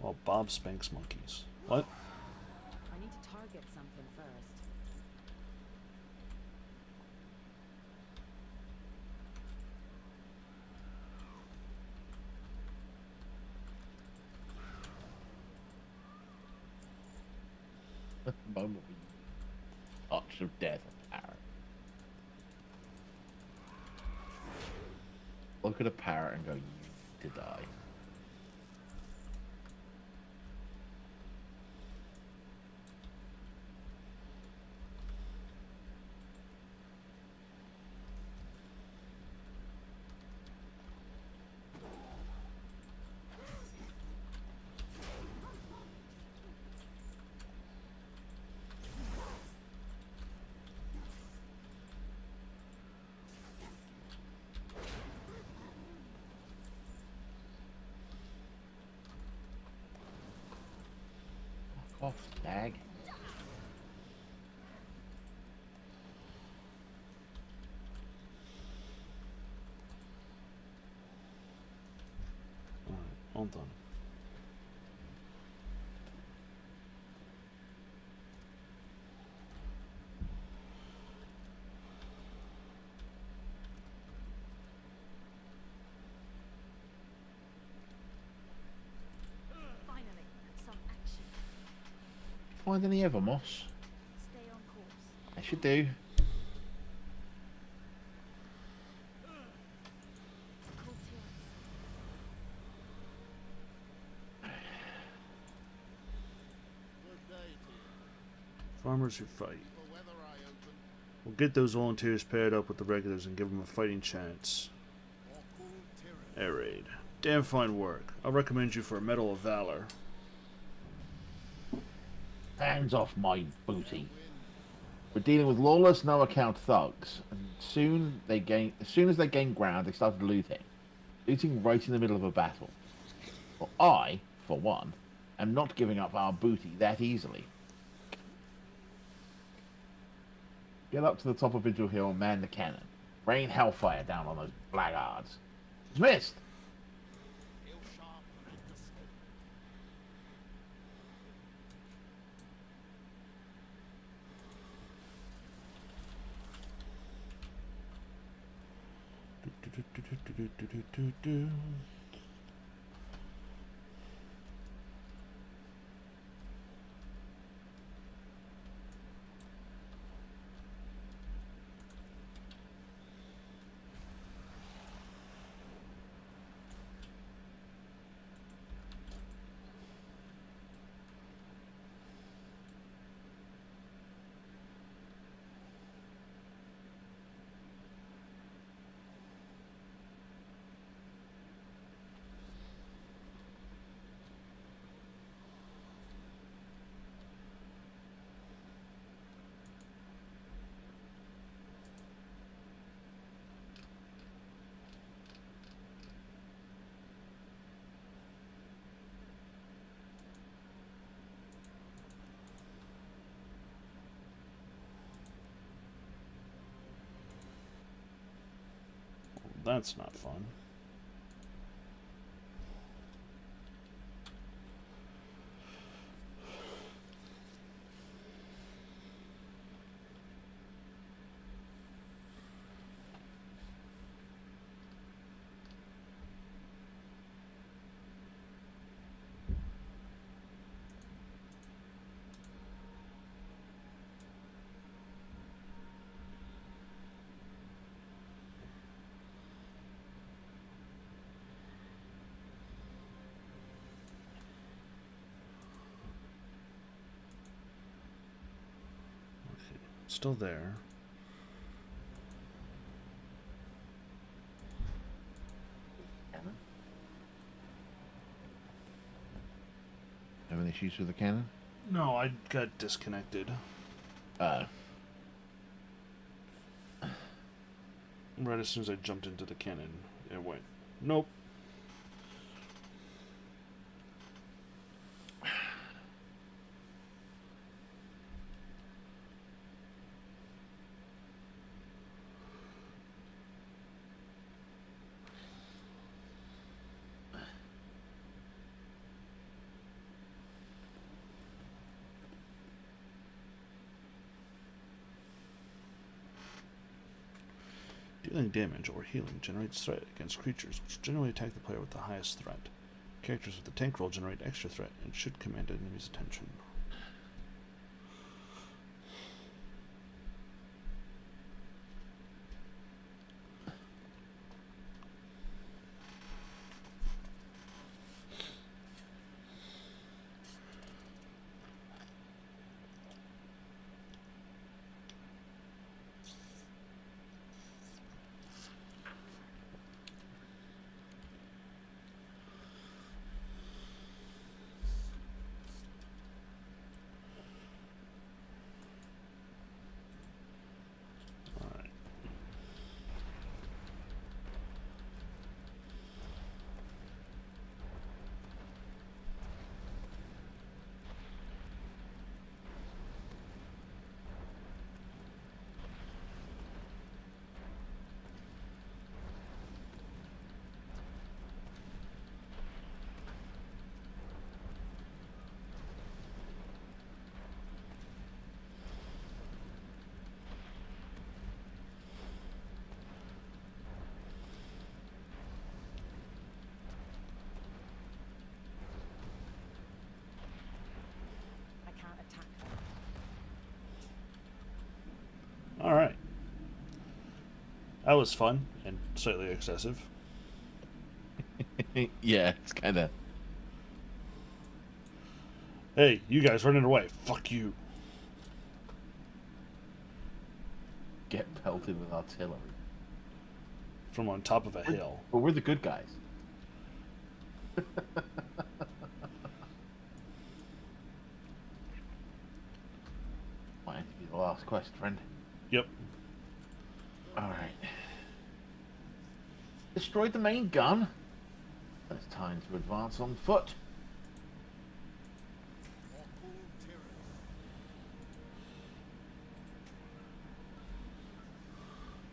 Well, Bob spanks monkeys. What? I need to target something first. The moment we touch of death a parrot. Look at a parrot and go, you need to die. Off, stag. Alright, all done. Finally, some action. Find any Evermoss? Stay on course. I should do. Cool tears. Farmers who fight. We'll get those volunteers paired up with the regulars and give them a fighting chance. Air raid. Damn fine work. I'll recommend you for a Medal of Valor. Hands off my booty. We're dealing with lawless, no-account thugs, and as soon as they gain ground, they started looting. Looting right in the middle of a battle. Well, I, for one, am not giving up our booty that easily. Get up to the top of Vigil Hill and man the cannon. Rain hellfire down on those blackguards. Dismissed! that's not fun. Still there. Having issues with the cannon? No, I got disconnected. Uh, Right as soon as I jumped into the cannon, it went, nope. Dealing damage or healing generates threat against creatures, which generally attack the player with the highest threat. Characters with the tank role generate extra threat and should command an enemy's attention. I can't attack her. Alright. That was fun and slightly excessive. yeah, it's kind of... Hey, you guys running away. Fuck you. Get pelted with artillery. From on top of a hill. But we're the good guys. Might have to be the last quest, friend. Yep. Alright. Destroyed the main gun. It's time to advance on foot.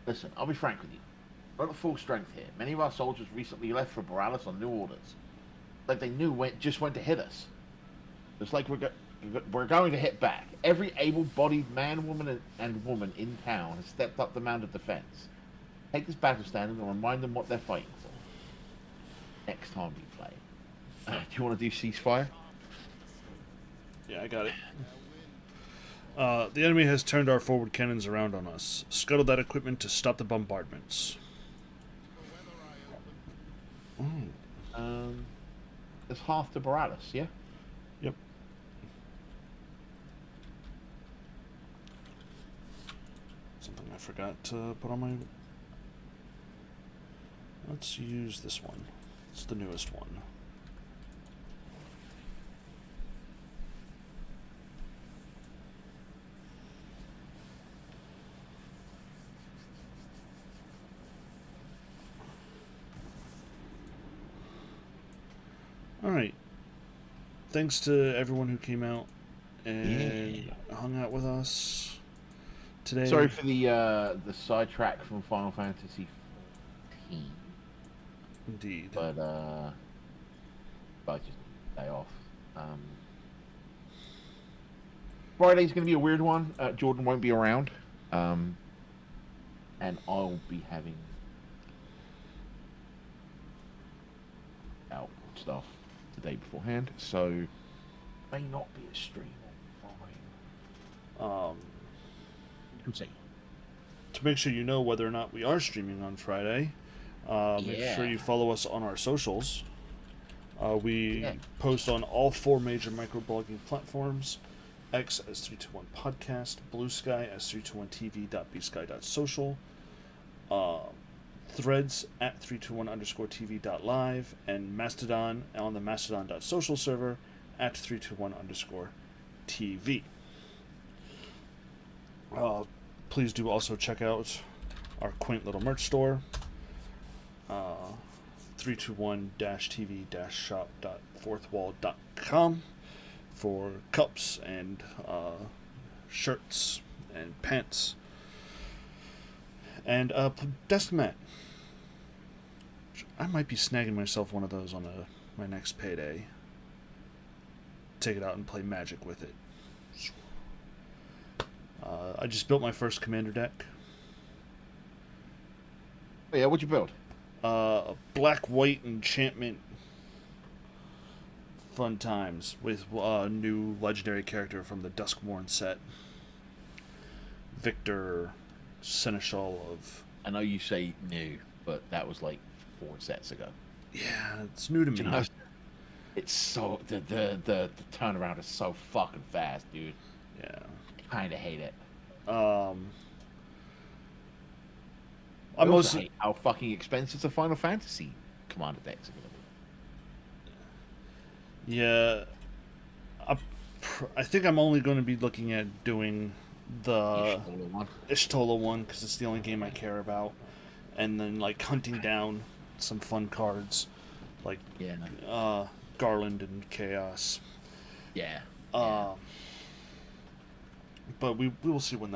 Listen, I'll be frank with you. We're at full strength here. Many of our soldiers recently left for Borealis on new orders. Like they knew just went to hit us. It's like we're going to hit back. Every able-bodied man, woman, and woman in town has stepped up the mount of defense. Take this battle standard and remind them what they're fighting for. Next time we play. Do you want to do ceasefire? Yeah, I got it. The enemy has turned our forward cannons around on us. Scuttle that equipment to stop the bombardments. There's half to Borealis, yeah? Yep. Something I forgot to put on my... Let's use this one. It's the newest one. Alright. Thanks to everyone who came out and hung out with us today. Sorry for the sidetrack from Final Fantasy Indeed. But I just day off. Friday's going to be a weird one. Jordan won't be around, and I'll be having out stuff the day beforehand, so may not be a stream on Friday. We'll see. To make sure you know whether or not we are streaming on Friday, make sure you follow us on our socials. We post on all 4 major microblogging platforms: X as 321 Podcast, Blue Sky as 321tv.bsky.social, Threads at 321_tv.live, and Mastodon on the mastodon.social server at 321_tv. Please do also check out our quaint little merch store, 321-tv-shop.fourthwall.com, for cups and shirts and pants and a desk mat. I might be snagging myself one of those on my next payday. Take it out and play Magic with it. I just built my first commander deck. Oh, yeah, what'd you build? A black-white enchantment. Fun times with a new legendary character from the Duskmourn set. Victor, Seneschal of... I know you say new, but that was like 4 sets ago. Yeah, it's new to me. You know, it's so... The turnaround is so fucking fast, dude. Yeah. Kind of hate it. I also hate how fucking expensive the Final Fantasy Commander decks are going to be. Yeah, I think I'm only going to be looking at doing the Ishtola one because it's the only game I care about, and then like hunting down some fun cards like Garland and Chaos. Yeah. But we will see when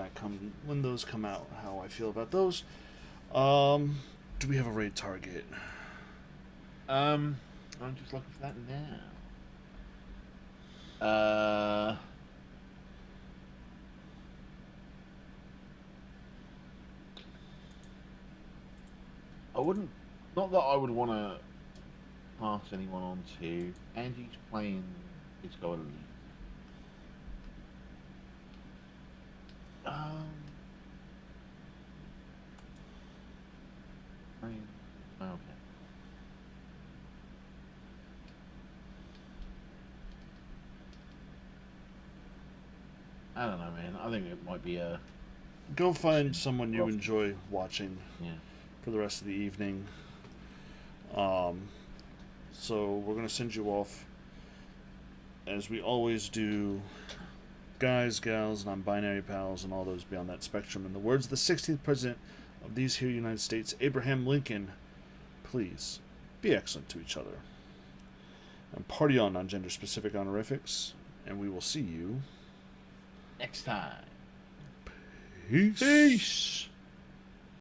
those come out, how I feel about those. Do we have a raid target? I'm just looking for that now. I wouldn't. Not that I would want to pass anyone on to. Angie's playing It's Go Elite. Okay. I don't know, man. I think it might be a... Go find someone you enjoy watching Yeah. for the rest of the evening. So we're going to send you off, as we always do, guys, gals, non-binary pals, and all those beyond that spectrum. In the words of the 16th President of these here United States, Abraham Lincoln, please be excellent to each other. And party on gender-specific honorifics, and we will see you next time. Peace.